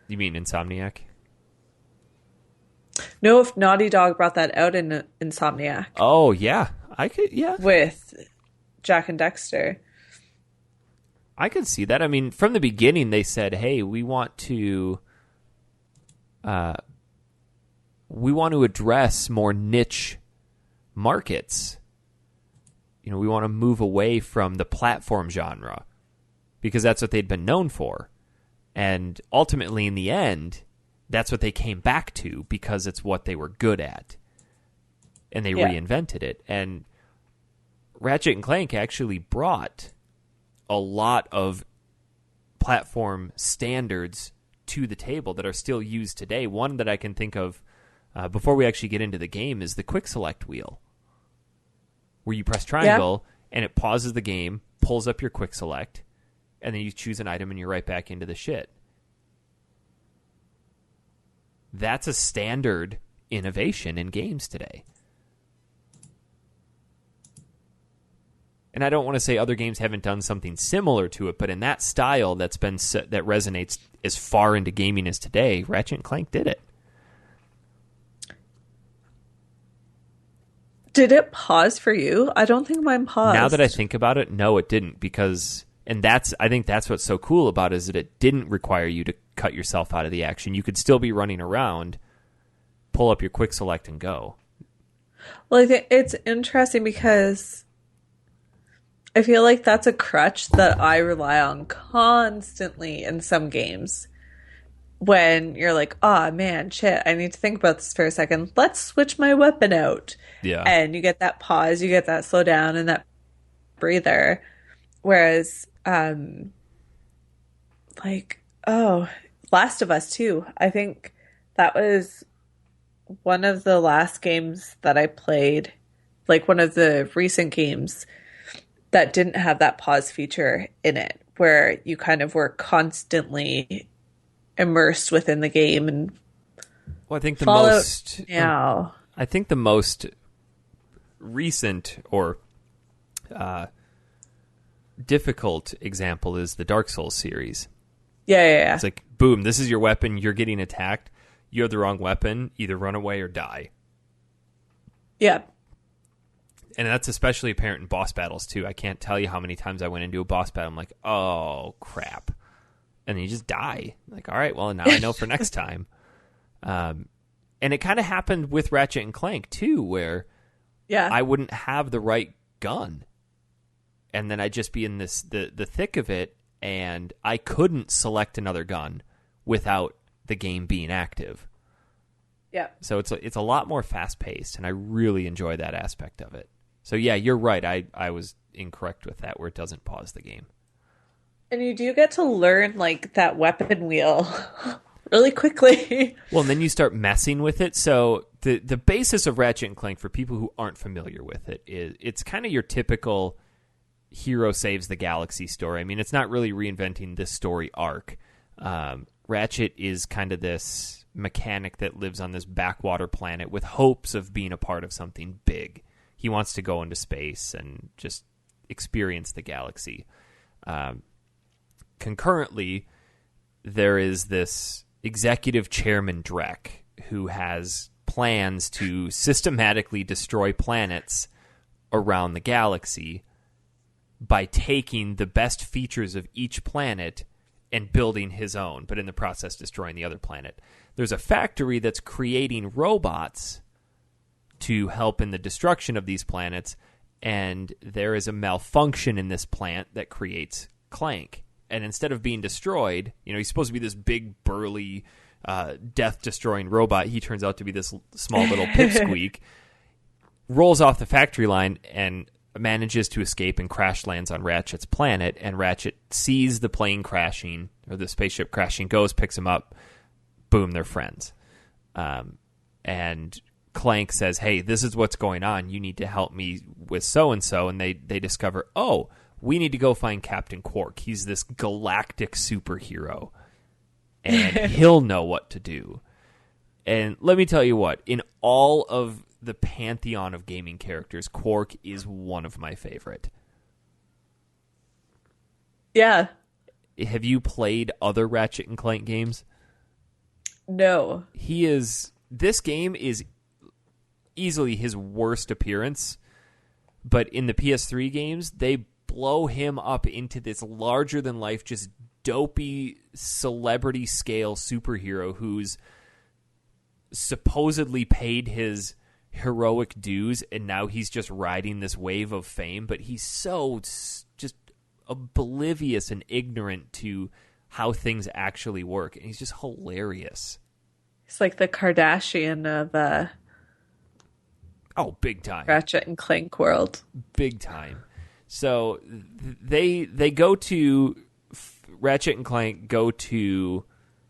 You mean Insomniac? No, if Naughty Dog brought that out in Insomniac. Oh, yeah. I could, yeah. With Jak and Daxter. I could see that. I mean, from the beginning, they said, hey, we want to address more niche markets. We want to move away from the platform genre because that's what they'd been known for. And ultimately, in the end, that's what they came back to because it's what they were good at. And they reinvented it. And Ratchet and Clank actually brought a lot of platform standards to the table that are still used today. One that I can think of before we actually get into the game is the quick select wheel, where you press triangle and it pauses the game, pulls up your quick select, and then you choose an item and you're right back into the shit. That's a standard innovation in games today. And I don't want to say other games haven't done something similar to it, but in that style that resonates as far into gaming as today, Ratchet and Clank did it. Did it pause for you? I don't think mine paused. Now that I think about it, no, it didn't, because I think that's what's so cool about it, is that it didn't require you to cut yourself out of the action. You could still be running around, pull up your quick select and go. Well, I think it's interesting because I feel like that's a crutch that I rely on constantly in some games. When you're like, oh man, shit, I need to think about this for a second. Let's switch my weapon out. Yeah. And you get that pause, you get that slow down and that breather. Whereas, Last of Us 2, I think that was one of the last games that I played, like one of the recent games that didn't have that pause feature in it, where you kind of were constantly immersed within the game. And well, I think the most recent or difficult example is the Dark Souls series. Yeah. It's like, boom, this is your weapon, you're getting attacked, you have the wrong weapon, either run away or die. Yeah. And that's especially apparent in boss battles too. I can't tell you how many times I went into a boss battle, I'm like, oh crap. And then you just die. Like, all right, well, now I know for next time. And it kind of happened with Ratchet and Clank, too, where I wouldn't have the right gun. And then I'd just be in the thick of it, and I couldn't select another gun without the game being active. Yeah. So it's a lot more fast-paced, and I really enjoy that aspect of it. So, yeah, you're right. I was incorrect with that, where it doesn't pause the game. And you do get to learn, like, that weapon wheel really quickly. Well, and then you start messing with it. So the basis of Ratchet and Clank, for people who aren't familiar with it, is it's kind of your typical hero saves the galaxy story. I mean, it's not really reinventing this story arc. Ratchet is kind of this mechanic that lives on this backwater planet with hopes of being a part of something big. He wants to go into space and just experience the galaxy. Concurrently, there is this executive chairman, Drek, who has plans to systematically destroy planets around the galaxy by taking the best features of each planet and building his own, but in the process destroying the other planet. There's a factory that's creating robots to help in the destruction of these planets, and there is a malfunction in this plant that creates Clank. And instead of being destroyed, he's supposed to be this big, burly, death-destroying robot. He turns out to be this small little pipsqueak, rolls off the factory line, and manages to escape and crash lands on Ratchet's planet. And Ratchet sees the plane crashing, or the spaceship crashing, goes, picks him up. Boom, they're friends. And Clank says, hey, this is what's going on. You need to help me with so-and-so. And they discover, oh, we need to go find Captain Quark. He's this galactic superhero, and he'll know what to do. And let me tell you what, in all of the pantheon of gaming characters, Quark is one of my favorite. Yeah. Have you played other Ratchet and Clank games? No. This game is easily his worst appearance, but in the PS3 games, they blow him up into this larger-than-life, just dopey, celebrity-scale superhero who's supposedly paid his heroic dues, and now he's just riding this wave of fame, but he's so just oblivious and ignorant to how things actually work, and he's just hilarious. He's like the Kardashian of oh, big time. Ratchet and Clank world. Big time. So they go to Ratchet and Clank go to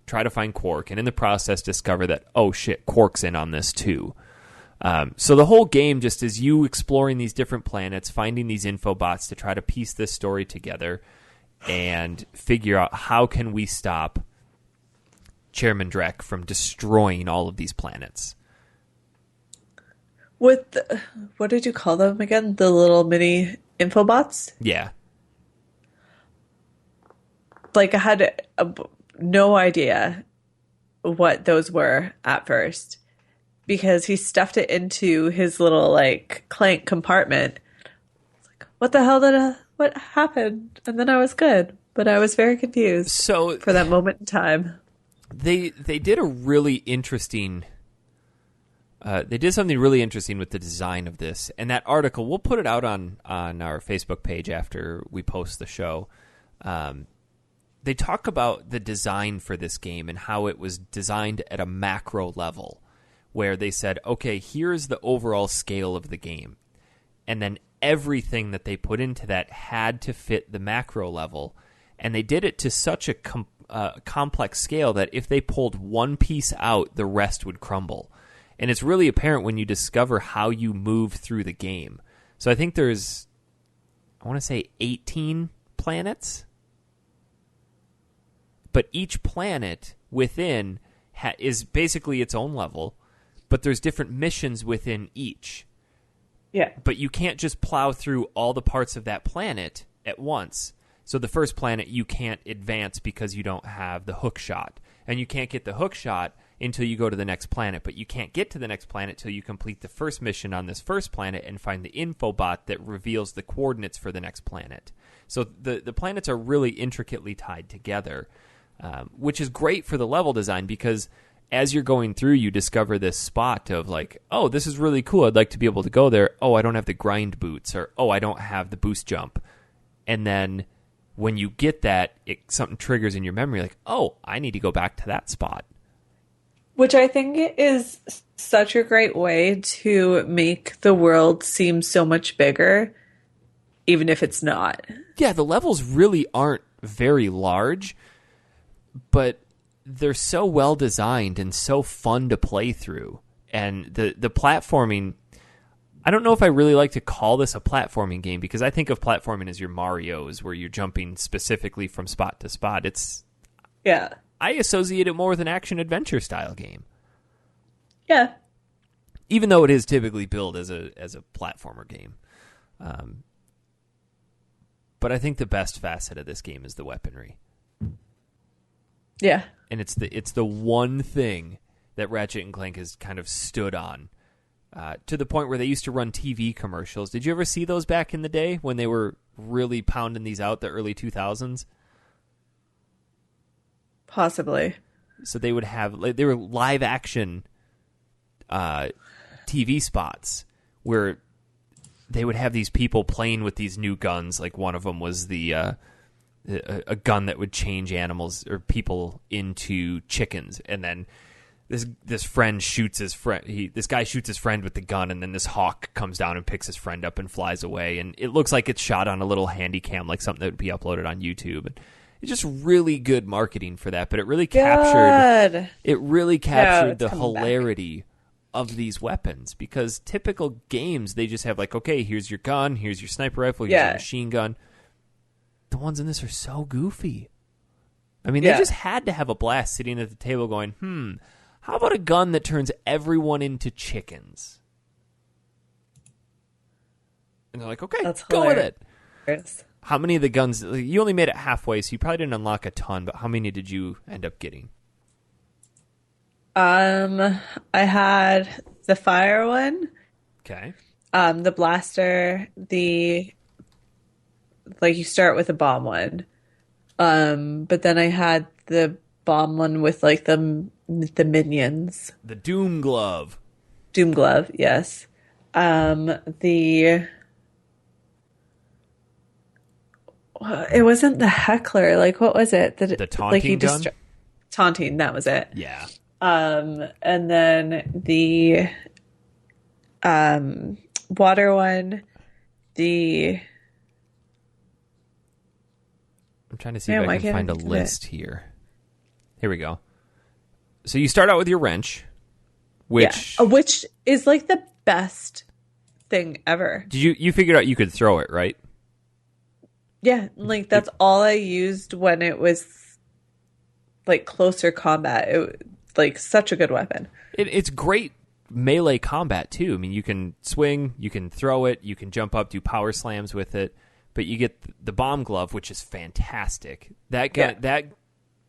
try to find Quark, and in the process discover that, oh shit, Quark's in on this too. So the whole game just is you exploring these different planets, finding these infobots to try to piece this story together and figure out how can we stop Chairman Drek from destroying all of these planets. What did you call them again? The little mini infobots? Yeah. Like, I had no idea what those were at first, because he stuffed it into his little, like, Clank compartment. It's like, what the hell what happened? And then I was good, but I was very confused for that moment in time. They did a really interesting They did something really interesting with the design of this. And that article, we'll put it out on our Facebook page after we post the show. They talk about the design for this game and how it was designed at a macro level, where they said, okay, here's the overall scale of the game. And then everything that they put into that had to fit the macro level. And they did it to such a complex scale that if they pulled one piece out, the rest would crumble. And it's really apparent when you discover how you move through the game. So I think there's, I want to say 18 planets. But each planet within is basically its own level. But there's different missions within each. Yeah. But you can't just plow through all the parts of that planet at once. So the first planet you can't advance because you don't have the hook shot. And you can't get the hook shot until you go to the next planet. But you can't get to the next planet till you complete the first mission on this first planet and find the info bot that reveals the coordinates for the next planet. So the planets are really intricately tied together, which is great for the level design because as you're going through, you discover this spot of like, oh, this is really cool. I'd like to be able to go there. Oh, I don't have the grind boots, or oh, I don't have the boost jump. And then when you get that, something triggers in your memory like, oh, I need to go back to that spot. Which I think is such a great way to make the world seem so much bigger, even if it's not. Yeah, the levels really aren't very large, but they're so well designed and so fun to play through. And the platforming, I don't know if I really like to call this a platforming game because I think of platforming as your Marios where you're jumping specifically from spot to spot. Yeah. I associate it more with an action-adventure style game. Yeah. Even though it is typically billed as a platformer game. But I think the best facet of this game is the weaponry. Yeah. And it's the one thing that Ratchet and Clank has kind of stood on. To the point where they used to run TV commercials. Did you ever see those back in the day when they were really pounding these out, the early 2000s? Possibly. So they would have, they were live action TV spots where they would have these people playing with these new guns. Like one of them was a gun that would change animals or people into chickens, and then this friend shoots his friend. This guy shoots his friend with the gun, and then this hawk comes down and picks his friend up and flies away. And it looks like it's shot on a little handy cam, like something that would be uploaded on YouTube. And it's just really good marketing for that. But it really captured the hilarity of these weapons, because typical games, they just have like, okay, here's your gun, here's your sniper rifle, here's your machine gun. The ones in this are so goofy. I mean, they just had to have a blast sitting at the table going, how about a gun that turns everyone into chickens? And they're like, okay, that's go hilarious. with it. How many of the guns, you only made it halfway, so you probably didn't unlock a ton, but how many did you end up getting? I had the fire one. Okay. The blaster, you start with a bomb one. But then I had the bomb one with like the minions. The Doom Glove. Doom Glove, yes. It wasn't the heckler. Like, what was it? The taunting gun? Taunting, that was it. Yeah. And then the water one, I'm trying to see if I can find a list here. Here we go. So you start out with your wrench, which is like the best thing ever. Did you figured out you could throw it, right? Yeah, like that's all I used when it was like closer combat. It like such a good weapon. It's great melee combat too. I mean, you can swing, you can throw it, you can jump up, do power slams with it, but you get the bomb glove, which is fantastic. That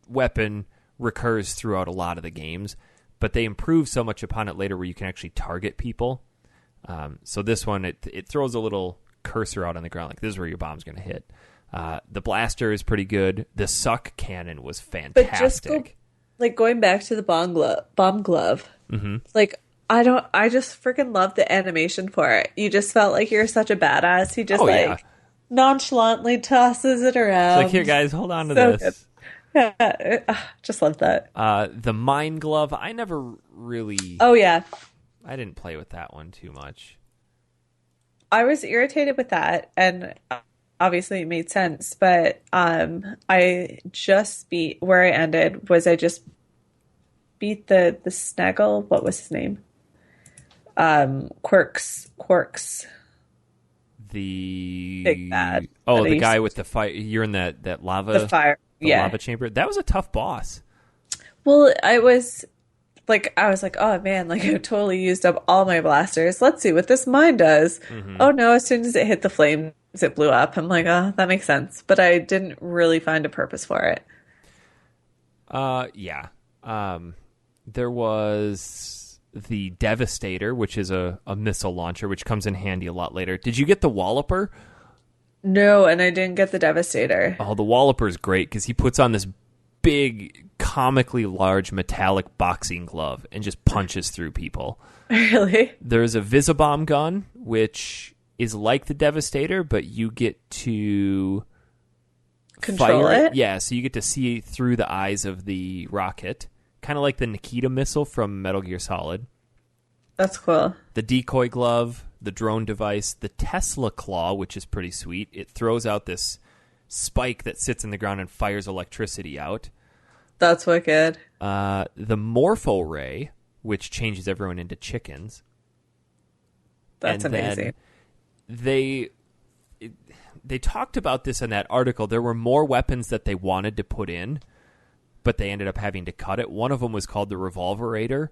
weapon recurs throughout a lot of the games, but they improve so much upon it later where you can actually target people. So this one, it throws a little cursor out on the ground, like this is where your bomb's going to hit. The blaster is pretty good. The suck cannon was fantastic. But just going back to the bomb glove. Mm-hmm. Like I just freaking love the animation for it. You just felt like you're such a badass. He just Oh yeah, nonchalantly tosses it it's like, around. here guys, hold on to So good. this. Yeah, just love that. The mine glove, I never really. Oh yeah, I didn't play with that one too much. I was irritated with that, and obviously it made sense. But I just beat where I ended was I just beat the Snaggle. What was his name? Quirks. The Big bad. the guy with the fire. You're in that lava. The fire. Yeah. Lava chamber. That was a tough boss. Well, I was like, oh man, like I totally used up all my blasters. Let's see what this mine does. Mm-hmm. Oh no, as soon as it hit the flames, it blew up. I'm like, oh, that makes sense. But I didn't really find a purpose for it. Yeah. There was the Devastator, which is a missile launcher, which comes in handy a lot later. Did you get the Walloper? No, and I didn't get the Devastator. Oh, the Walloper is great because he puts on this big, comically large metallic boxing glove and just punches through people. Really? There's a Visibomb gun, which is like the Devastator, but you get to Control fire it? Yeah, so you get to see through the eyes of the rocket, kind of like the Nikita missile from Metal Gear Solid. That's cool. The decoy glove, the drone device, the Tesla claw, which is pretty sweet. It throws out this spike that sits in the ground and fires electricity out. That's wicked. The Morpho Ray, which changes everyone into chickens. That's and amazing. They talked about this in that article. There were more weapons that they wanted to put in, but they ended up having to cut it. One of them was called the Revolverator,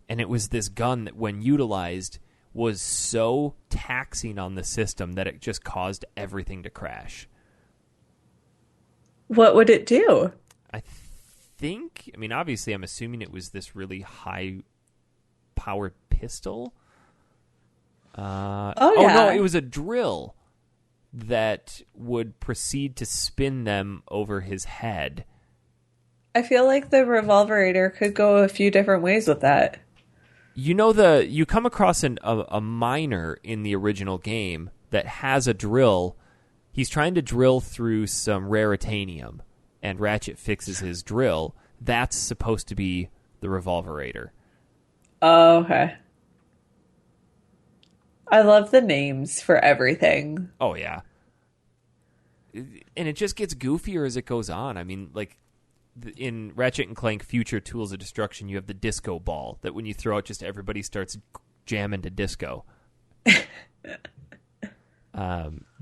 and it was this gun that, when utilized, was so taxing on the system that it just caused everything to crash. What would it do? I mean, obviously, I'm assuming it was this really high-powered pistol. Yeah. No, it was a drill that would proceed to spin them over his head. I feel like the Revolverator could go a few different ways with that. You come across a miner in the original game that has a drill. He's trying to drill through some raritanium, and Ratchet fixes his drill. That's supposed to be the Revolverator. Oh, okay. I love the names for everything. Oh, yeah. And it just gets goofier as it goes on. I mean, like, in Ratchet and Clank Future Tools of Destruction, you have the disco ball that when you throw it, just everybody starts jamming to disco.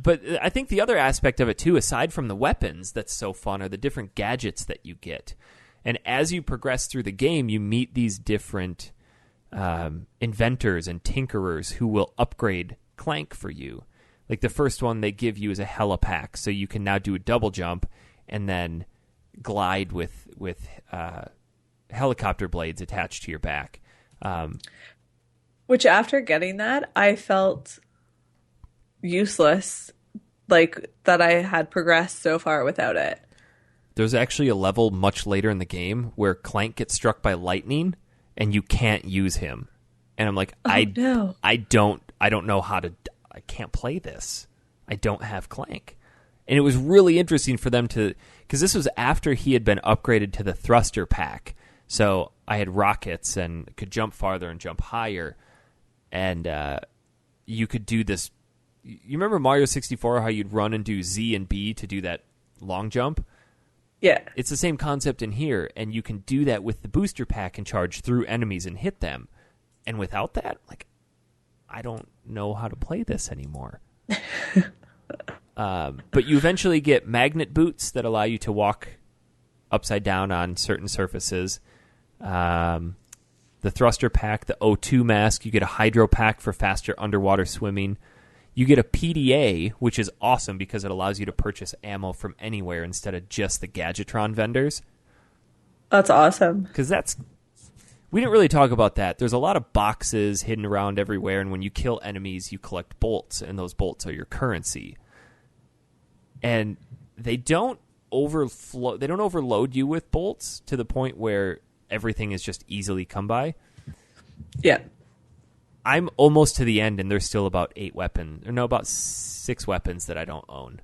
But I think the other aspect of it, too, aside from the weapons that's so fun, are the different gadgets that you get. And as you progress through the game, you meet these different inventors and tinkerers who will upgrade Clank for you. Like the first one they give you is a helipack, so you can now do a double jump and then glide with helicopter blades attached to your back. Which, after getting that, I felt useless, like that I had progressed so far without it. There's actually a level much later in the game where Clank gets struck by lightning and you can't use him. And I'm like, I don't know how to. I can't play this. I don't have Clank. And it was really interesting for them to, because this was after he had been upgraded to the thruster pack. So I had rockets and could jump farther and jump higher. And you could do this. You remember Mario 64, how you'd run and do Z and B to do that long jump? Yeah. It's the same concept in here, and you can do that with the booster pack and charge through enemies and hit them. And without that, like, I don't know how to play this anymore. But you eventually get magnet boots that allow you to walk upside down on certain surfaces. The thruster pack, the O2 mask, you get a hydro pack for faster underwater swimming. You get a PDA, which is awesome because it allows you to purchase ammo from anywhere instead of just the Gadgetron vendors. That's awesome. Because we didn't really talk about that. There's a lot of boxes hidden around everywhere, and when you kill enemies, you collect bolts, and those bolts are your currency. And they don't overload you with bolts to the point where everything is just easily come by. Yeah. I'm almost to the end, and there's still about 8 weapons, or no, about 6 weapons that I don't own.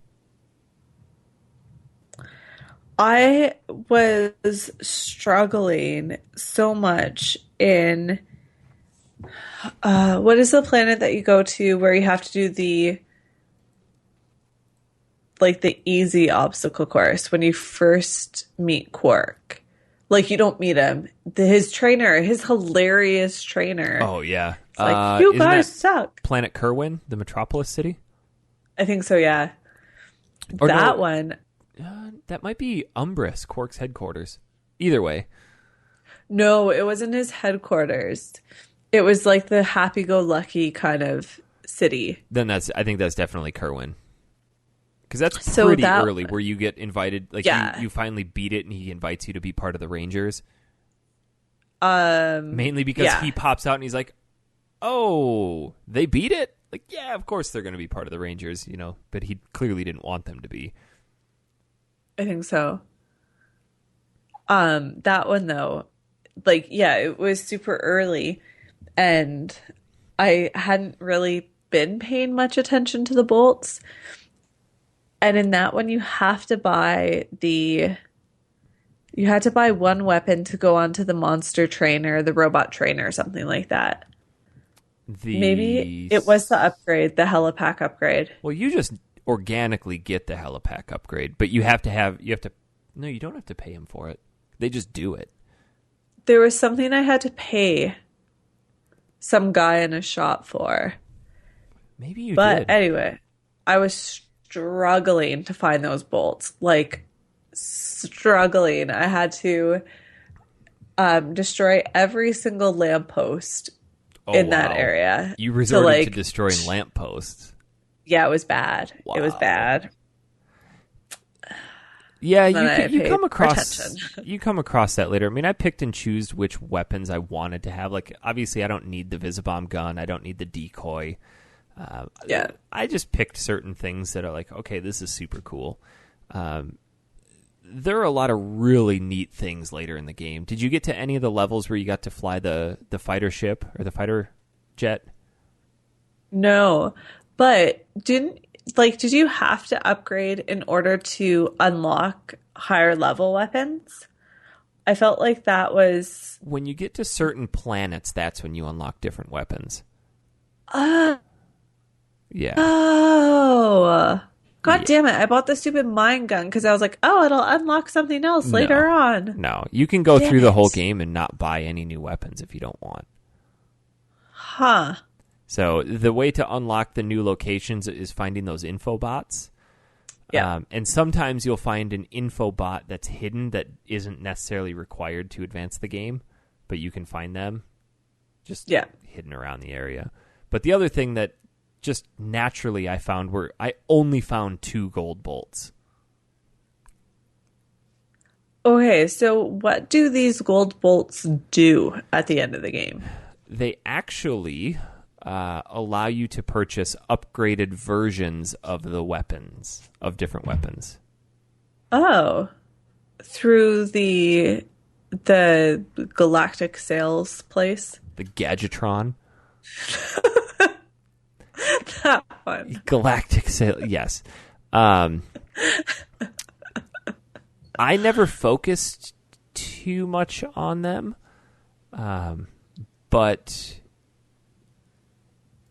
I was struggling so much in what is the planet that you go to where you have to do the easy obstacle course when you first meet Quark? Like, you don't meet him. His trainer, his hilarious trainer. Oh, yeah. It's like, you guys suck. Planet Kerwin, the metropolis city? I think so, yeah. Or that no, one. That might be Umbris, Quark's headquarters. Either way. No, it wasn't his headquarters. It was like the happy-go-lucky kind of city. Then I think that's definitely Kerwin. Because that's pretty early, where you get invited. Like, yeah. you finally beat it, and he invites you to be part of the Rangers. Mainly because he pops out, and he's like, oh, they beat it? Like, yeah, of course they're going to be part of the Rangers, you know. But he clearly didn't want them to be. I think so. That one, though, like, yeah, it was super early, and I hadn't really been paying much attention to the bolts. And in that one, you had to buy one weapon to go onto the monster trainer, the robot trainer, or something like that. Maybe it was the upgrade, the helipack upgrade. Well, you just organically get the helipack upgrade, but you no, you don't have to pay him for it. They just do it. There was something I had to pay some guy in a shop for. Maybe you did. But anyway, I was struggling to find those bolts. Like, struggling. I had to destroy every single lamppost in that area. You resorted to destroying lampposts. Yeah, it was bad. Wow. It was bad. Yeah, you come across that later. I mean, I picked and chose which weapons I wanted to have. Like, obviously, I don't need the Visibomb gun. I don't need the decoy. Yeah, I just picked certain things that are like, okay, this is super cool. There are a lot of really neat things later in the game. Did you get to any of the levels where you got to fly the fighter ship or the fighter jet? No, but did you have to upgrade in order to unlock higher level weapons? I felt like that was... When you get to certain planets, that's when you unlock different weapons. Yeah. Oh. God damn it. I bought the stupid mine gun because I was like, oh, it'll unlock something else later on. No, you can go through the whole game and not buy any new weapons if you don't want. Huh. So the way to unlock the new locations is finding those info bots. Yeah. And sometimes you'll find an info bot that's hidden that isn't necessarily required to advance the game, but you can find them just hidden around the area. But the other thing that just naturally I found were I only found 2 gold bolts. Okay, so what do these gold bolts do at the end of the game? They actually allow you to purchase upgraded versions of the weapons, of different weapons. Oh, through the galactic sales place? The Gadgetron. That one. Galactic sale, yes. I never focused too much on them, but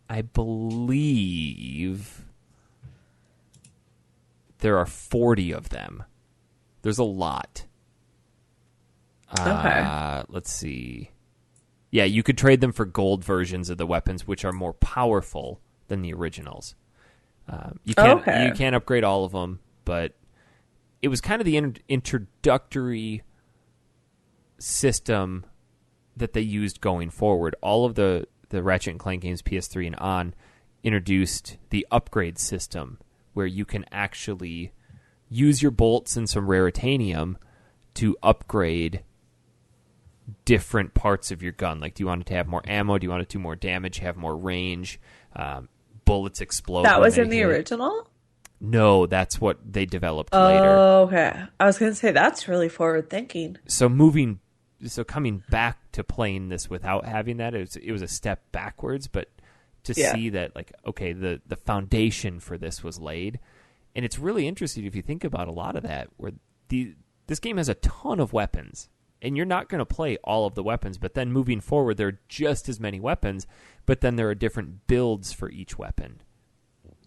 I believe there are 40 of them. There's a lot. Okay. Let's see. Yeah, you could trade them for gold versions of the weapons, which are more powerful than the originals. You can't upgrade all of them, but it was kind of the introductory system that they used going forward. All of the Ratchet & Clank games, PS3 and on, introduced the upgrade system where you can actually use your bolts and some raritanium to upgrade different parts of your gun. Like, do you want it to have more ammo? Do you want it to do more damage, have more range? Bullets explode. That was in the original? No, that's what they developed later. Oh, okay. I was going to say, that's really forward thinking. So so coming back to playing this without having that, it was a step backwards, but to see that, like, okay, the foundation for this was laid. And it's really interesting if you think about a lot of that, where this game has a ton of weapons, and you're not going to play all of the weapons, but then moving forward, there are just as many weapons, but then there are different builds for each weapon.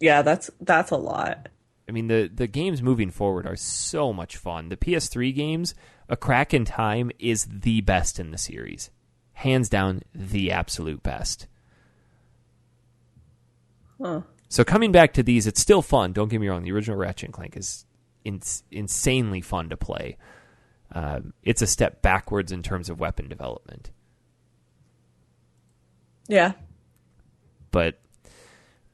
Yeah, that's a lot. I mean, the games moving forward are so much fun. The PS3 games, A Crack in Time is the best in the series. Hands down, the absolute best. Huh. So coming back to these, it's still fun. Don't get me wrong. The original Ratchet Clank is insanely fun to play. It's a step backwards in terms of weapon development. Yeah. But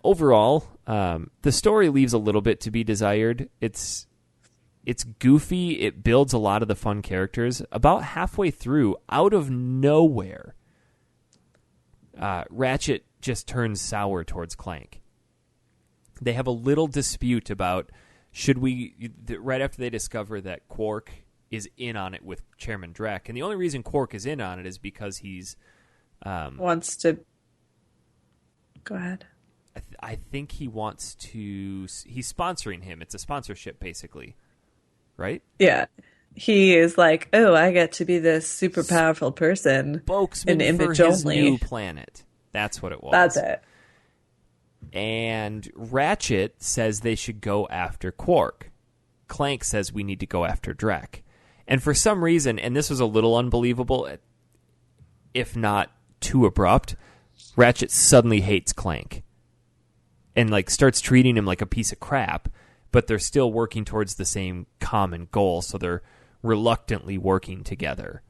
overall, the story leaves a little bit to be desired. It's goofy. It builds a lot of the fun characters. About halfway through, out of nowhere, Ratchet just turns sour towards Clank. They have a little dispute about right after they discover that Quark is in on it with Chairman Drek. And the only reason Quark is in on it is because he's... wants to... Go ahead. I think he wants to... He's sponsoring him. It's a sponsorship, basically. Right? Yeah. He is like, oh, I get to be this super powerful person. Spokesman an for image his only. new planet. That's what it was. That's it. And Ratchet says they should go after Quark. Clank says we need to go after Drek. And for some reason, and this was a little unbelievable, if not too abrupt, Ratchet suddenly hates Clank. And like starts treating him like a piece of crap, but they're still working towards the same common goal, so they're reluctantly working together.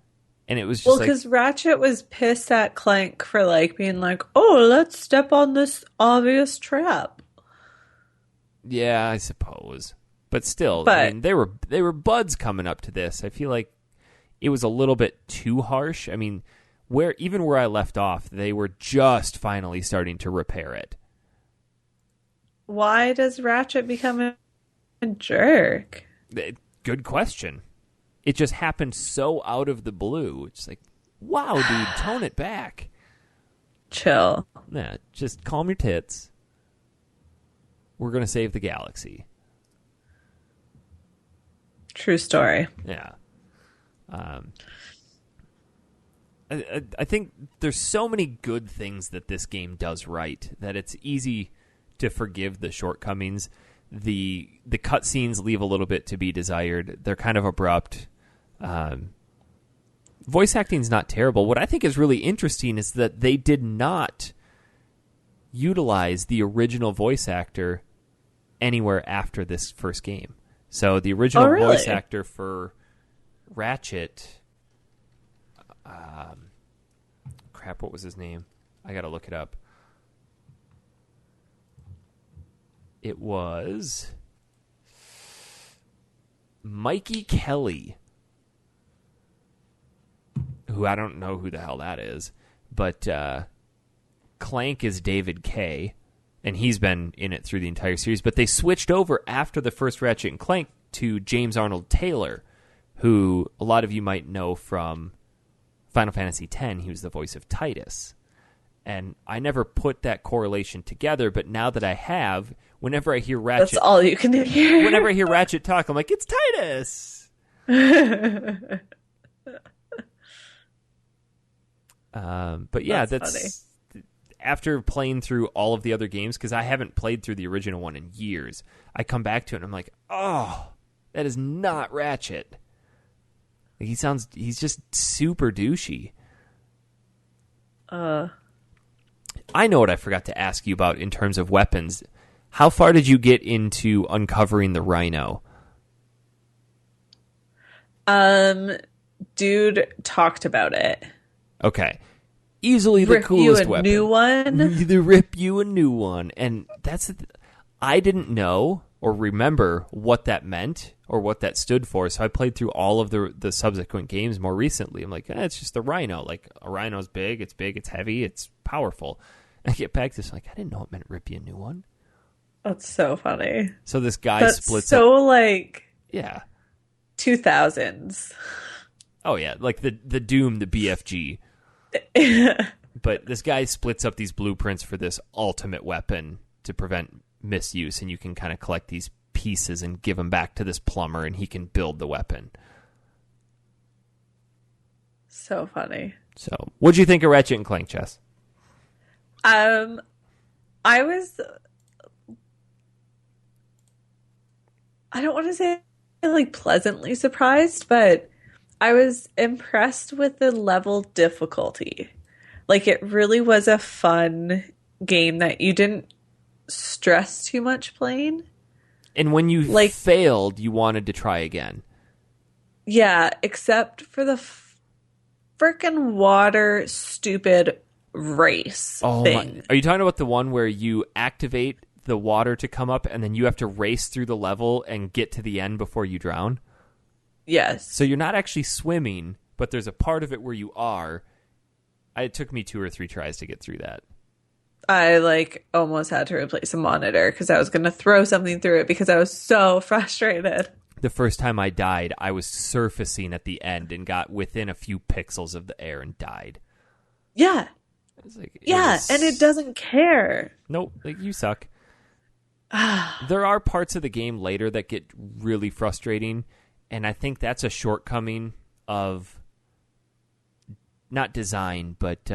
And it was just because Ratchet was pissed at Clank for like being like, oh, let's step on this obvious trap. Yeah, I suppose. But still, I mean, they were buds coming up to this. I feel like it was a little bit too harsh. I mean, where I left off, they were just finally starting to repair it. Why does Ratchet become a jerk? Good question. It just happened so out of the blue. It's like, wow, dude, tone it back. Chill. Yeah, just calm your tits. We're going to save the galaxy. True story. Yeah. I think there's so many good things that this game does right that it's easy to forgive the shortcomings. The cutscenes leave a little bit to be desired. They're kind of abrupt. Voice acting's not terrible. What I think is really interesting is that they did not utilize the original voice actor anywhere after this first game. So the original voice actor for Ratchet, what was his name? I gotta look it up. It was Mikey Kelly, who I don't know who the hell that is, but Clank is David Kay, and he's been in it through the entire series. But they switched over after the first Ratchet and Clank to James Arnold Taylor, who a lot of you might know from Final Fantasy X. He was the voice of Titus. And I never put that correlation together, but now that I have, whenever I hear Ratchet... That's all you can hear. Whenever I hear Ratchet talk, I'm like, it's Titus! But yeah, that's after playing through all of the other games, because I haven't played through the original one in years, I come back to it and I'm like, oh, that is not Ratchet. Like, he's just super douchey. I know what I forgot to ask you about in terms of weapons. How far did you get into uncovering the Rhino? Dude talked about it. Okay. Easily the coolest weapon. New one? They rip you a new one. And that's I didn't know or remember what that meant or what that stood for, so I played through all of the subsequent games more recently. I'm like, it's just the Rhino. Like, a Rhino's big, it's heavy, it's powerful. I get back to this, like, I didn't know it meant rip you a new one. That's so funny. So this guy splits so, up. like... Yeah. 2000s. Oh, yeah, like the Doom, the BFG. But this guy splits up these blueprints for this ultimate weapon to prevent misuse, and you can kind of collect these pieces and give them back to this plumber, and he can build the weapon. So funny. So, what'd you think of Ratchet and Clank, Jess? I was... I don't want to say like pleasantly surprised, but I was impressed with the level difficulty. Like it really was a fun game that you didn't stress too much playing. And when you failed, you wanted to try again. Yeah, except for the frickin' water stupid race thing. Are you talking about the one where you activate the water to come up and then you have to race through the level and get to the end before you drown? Yes. So you're not actually swimming, but there's a part of it where you are. It took me 2 or 3 tries to get through that. I almost had to replace a monitor because I was going to throw something through it because I was so frustrated. The first time I died, I was surfacing at the end and got within a few pixels of the air and died. Yeah. And it doesn't care. Nope, you suck. There are parts of the game later that get really frustrating, and I think that's a shortcoming of not design, but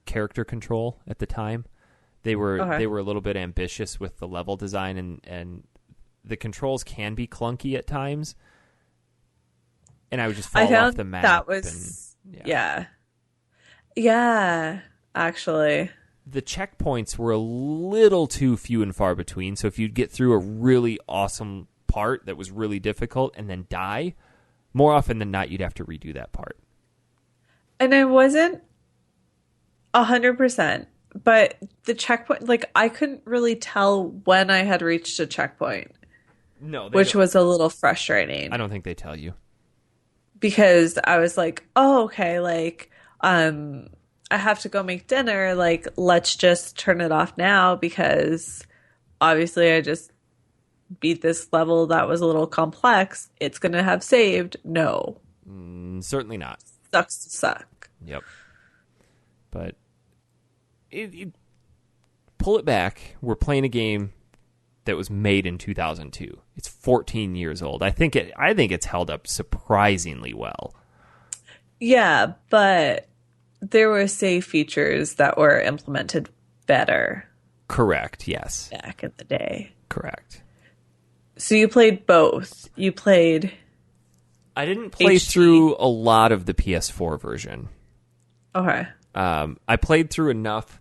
character control at the time. They were a little bit ambitious with the level design, and the controls can be clunky at times. And I would just fall off the map. That was yeah, actually. The checkpoints were a little too few and far between, so if you'd get through a really awesome part that was really difficult and then die, more often than not, you'd have to redo that part. And I wasn't 100%, but the checkpoint, I couldn't really tell when I had reached a checkpoint. No, which was a little frustrating. I don't think they tell you. Because I was like, oh, okay, I have to go make dinner. Let's just turn it off now because obviously I just beat this level that was a little complex. It's going to have saved. No. Certainly not. Sucks to suck. Yep. But pull it back. We're playing a game that was made in 2002. It's 14 years old. I think it's held up surprisingly well. Yeah, but there were save features that were implemented better. Correct, yes. Back in the day. Correct. So you played both. You played... I didn't play through a lot of the PS4 version. Okay. I played through enough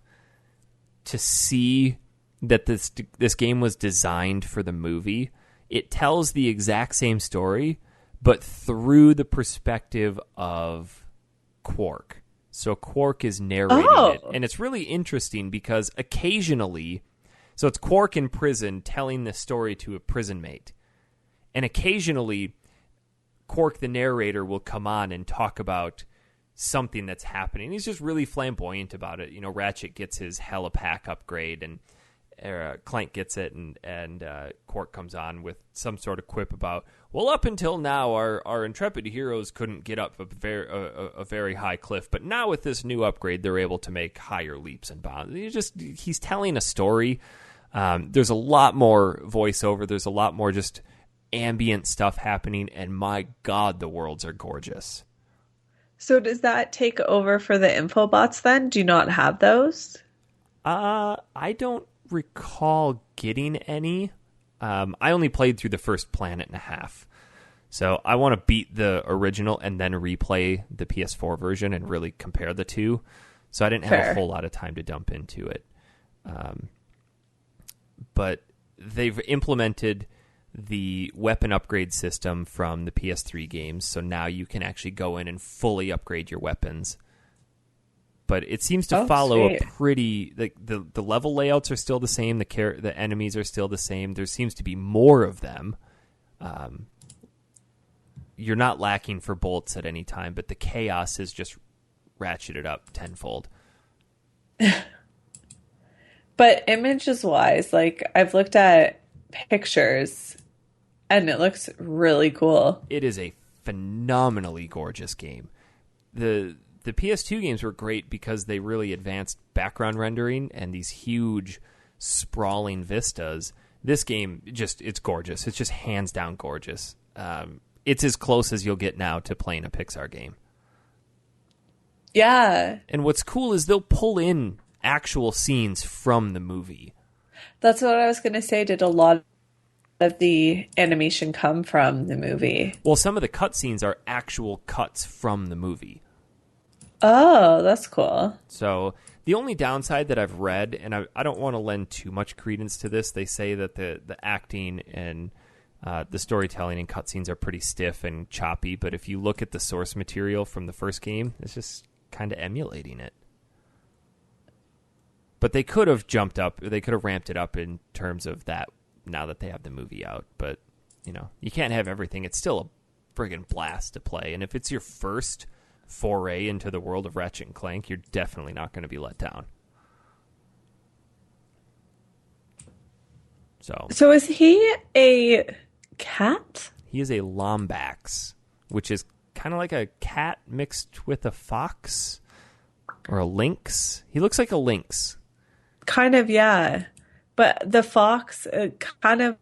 to see that this game was designed for the movie. It tells the exact same story, but through the perspective of Quark. So Quark is narrating it. And it's really interesting because occasionally... So it's Quark in prison telling this story to a prison mate. And occasionally, Quark, the narrator, will come on and talk about something that's happening. He's just really flamboyant about it. Ratchet gets his helipack upgrade, and Clank gets it, and Quark comes on with some sort of quip about, well, up until now, our intrepid heroes couldn't get up a very high cliff, but now with this new upgrade, they're able to make higher leaps and bounds. He's telling a story. There's a lot more voiceover. There's a lot more just ambient stuff happening, and my God, the worlds are gorgeous. So does that take over for the infobots then? Do you not have those? I don't recall getting any. I only played through the first planet and a half. So I want to beat the original and then replay the PS4 version and really compare the two. So I didn't have a whole lot of time to dump into it. But they've implemented the weapon upgrade system from the PS3 games. So now you can actually go in and fully upgrade your weapons. But it seems to follow a pretty... The level layouts are still the same. The enemies are still the same. There seems to be more of them. You're not lacking for bullets at any time, but the chaos is just ratcheted up tenfold. But images-wise, I've looked at pictures, and it looks really cool. It is a phenomenally gorgeous game. The PS2 games were great because they really advanced background rendering and these huge sprawling vistas. This game, it's gorgeous. It's just hands down gorgeous. It's as close as you'll get now to playing a Pixar game. Yeah. And what's cool is they'll pull in actual scenes from the movie. That's what I was going to say. Did a lot of the animation come from the movie? Well, some of the cutscenes are actual cuts from the movie. Oh, that's cool. So the only downside that I've read, and I don't want to lend too much credence to this, they say that the acting and the storytelling and cutscenes are pretty stiff and choppy, but if you look at the source material from the first game, it's just kind of emulating it. But they could have ramped it up in terms of that now that they have the movie out. But, you can't have everything. It's still a friggin' blast to play. And if it's your first foray into the world of Ratchet and Clank, you're definitely not going to be let down. So is he a cat? He is a Lombax, which is kind of like a cat mixed with a fox or a lynx. He looks like a lynx. Kind of, yeah. But the fox kind of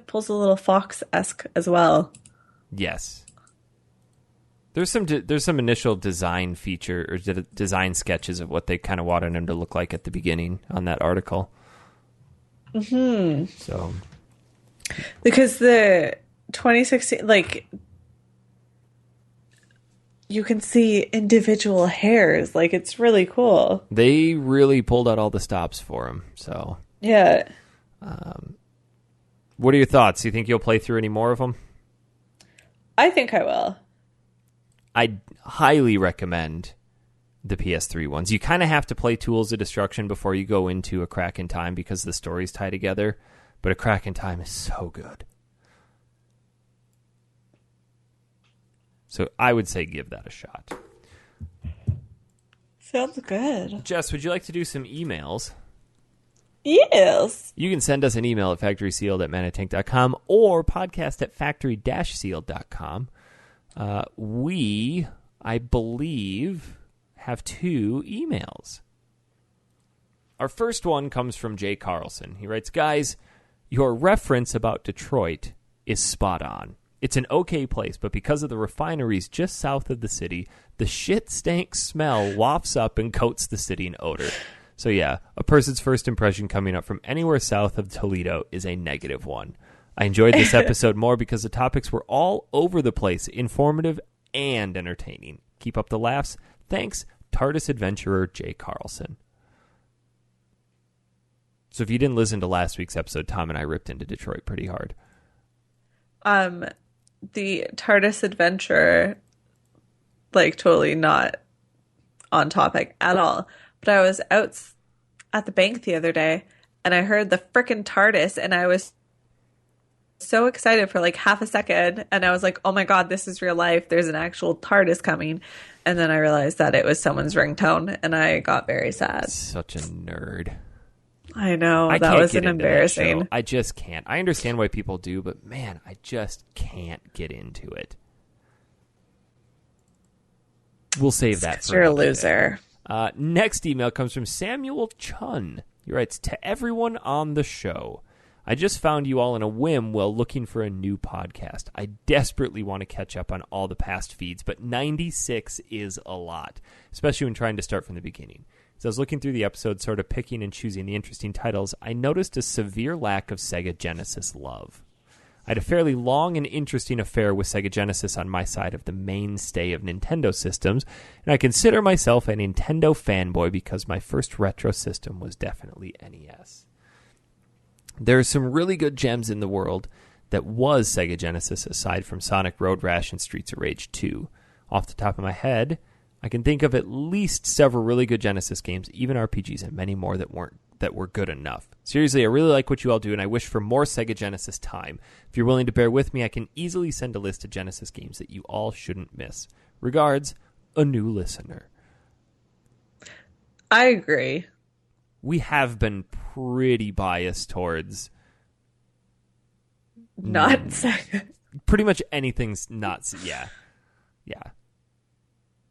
pulls a little fox-esque as well. Yes. There's some initial design feature or design sketches of what they kind of wanted him to look like at the beginning on that article. Mm-hmm. So, because the 2016, you can see individual hairs. It's really cool. They really pulled out all the stops for him. So, yeah. What are your thoughts? Do you think you'll play through any more of them? I think I will. I'd highly recommend the PS3 ones. You kind of have to play Tools of Destruction before you go into A Crack in Time because the stories tie together. But A Crack in Time is so good. So I would say give that a shot. Sounds good. Jess, would you like to do some emails? Yes. You can send us an email at factorysealed@manatank.com or podcast@factory-sealed.com. We, I believe, have 2 emails. Our first one comes from Jay Carlson. He writes, guys, your reference about Detroit is spot on. It's an okay place, but because of the refineries just south of the city, the shit stank smell wafts up and coats the city in odor. So yeah, a person's first impression coming up from anywhere south of Toledo is a negative one. I enjoyed this episode more because the topics were all over the place, informative and entertaining. Keep up the laughs. Thanks, TARDIS adventurer Jay Carlson. So if you didn't listen to last week's episode, Tom and I ripped into Detroit pretty hard. The TARDIS adventure, totally not on topic at all. But I was out at the bank the other day, and I heard the frickin' TARDIS, and I was so excited for half a second, and I was like, oh my god, this is real life. There's an actual TARDIS coming. And then I realized that it was someone's ringtone, and I got very sad. Such a nerd. I know. That was an embarrassing. I just can't. I understand why people do, but man, I just can't get into it. We'll save that for you're a loser. Next email comes from Samuel Chun. He writes, to everyone on the show, I just found you all in a whim while looking for a new podcast. I desperately want to catch up on all the past feeds, but 96 is a lot, especially when trying to start from the beginning. As I was looking through the episodes, sort of picking and choosing the interesting titles, I noticed a severe lack of Sega Genesis love. I had a fairly long and interesting affair with Sega Genesis on my side of the mainstay of Nintendo systems, and I consider myself a Nintendo fanboy because my first retro system was definitely NES. There are some really good gems in the world that was Sega Genesis aside from Sonic Road Rash and Streets of Rage 2. Off the top of my head, I can think of at least several really good Genesis games, even RPGs, and many more that were good enough. Seriously, I really like what you all do, and I wish for more Sega Genesis time. If you're willing to bear with me, I can easily send a list of Genesis games that you all shouldn't miss. Regards, a new listener. I agree. We have been pretty biased towards not Sega. Pretty much anything's not. Yeah.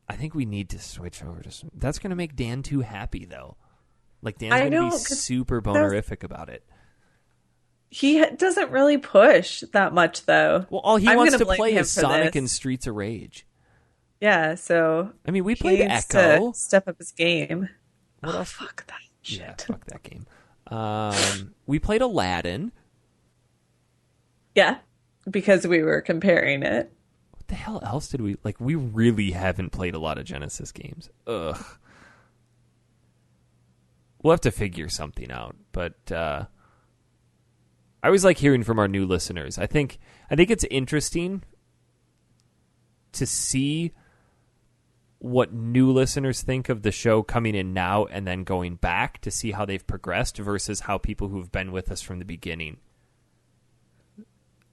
I think we need to switch over to some. That's going to make Dan too happy, though. Like, Dan's going to be super bonerific about it. He doesn't really push that much, though. Well, all he wants to play is Sonic and Streets of Rage. Yeah, so... I mean, we played Echo. To step up his game. What else? Fuck that shit. Yeah, fuck that game. We played Aladdin. Yeah, because we were comparing it. What the hell else did we... Like, we really haven't played a lot of Genesis games. Ugh. We'll have to figure something out, but I always like hearing from our new listeners. I think it's interesting to see what new listeners think of the show coming in now and then going back to see how they've progressed versus how people who've been with us from the beginning.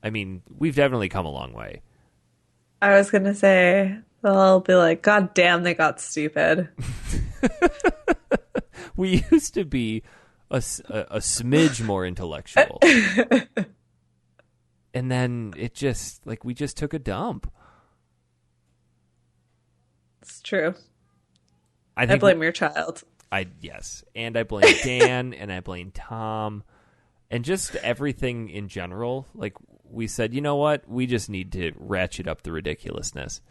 I mean, we've definitely come a long way. I was going to say, they'll be like, God damn, they got stupid. We used to be a smidge more intellectual. And then it just, like, we just took a dump. It's true. I blame your child. Yes. And I blame Dan and I blame Tom and just everything in general. Like, we said, you know what? We just need to ratchet up the ridiculousness.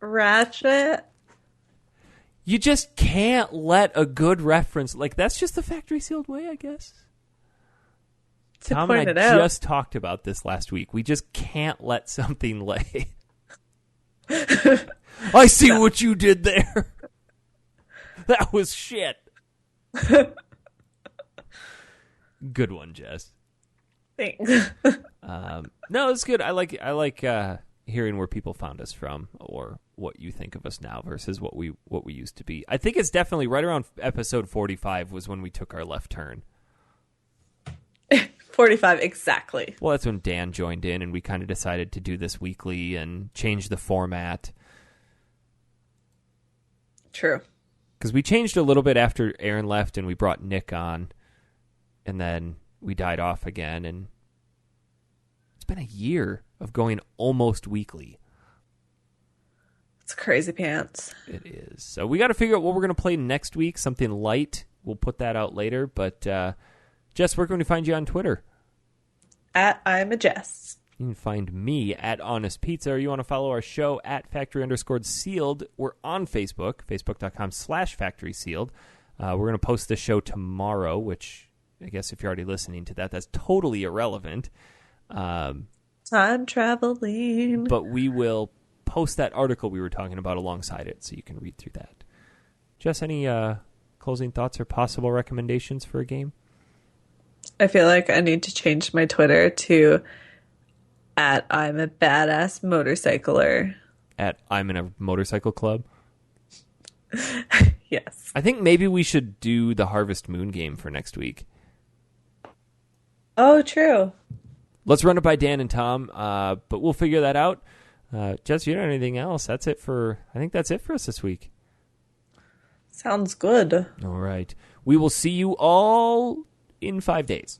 Ratchet? You just can't let a good reference... Like, that's just the factory sealed way, I guess. Tom and I just talked about this last week. We just can't let something lay. I see what you did there. That was shit. Good one, Jess. Thanks. No, it's good. I like hearing where people found us from or what you think of us now versus what we used to be. I think it's definitely right around episode 45 was when we took our left turn. 45, exactly. Well, that's when Dan joined in and we kind of decided to do this weekly and change the format. True. Because we changed a little bit after Aaron left and we brought Nick on and then we died off again. And it's been a year of going almost weekly. It's crazy pants. It is. So we got to figure out what we're going to play next week. Something light. We'll put that out later. But Jess, where can we find you on Twitter? At I'm a Jess. You can find me at Honest Pizza, or you want to follow our show at Factory_Sealed. We're on Facebook, facebook.com/FactorySealed. We're going to post the show tomorrow, which I guess if you're already listening to that, that's totally irrelevant. Time traveling. But we will post that article we were talking about alongside it, so you can read through that. Jess, any closing thoughts or possible recommendations for a game? I feel like I need to change my Twitter to at I'm a badass motorcycler. At I'm in a motorcycle club? Yes. I think maybe we should do the Harvest Moon game for next week. Oh, true. Let's run it by Dan and Tom, but we'll figure that out. Jess, you don't have anything else? I think that's it for us this week. Sounds good. All right. We will see you all in 5 days.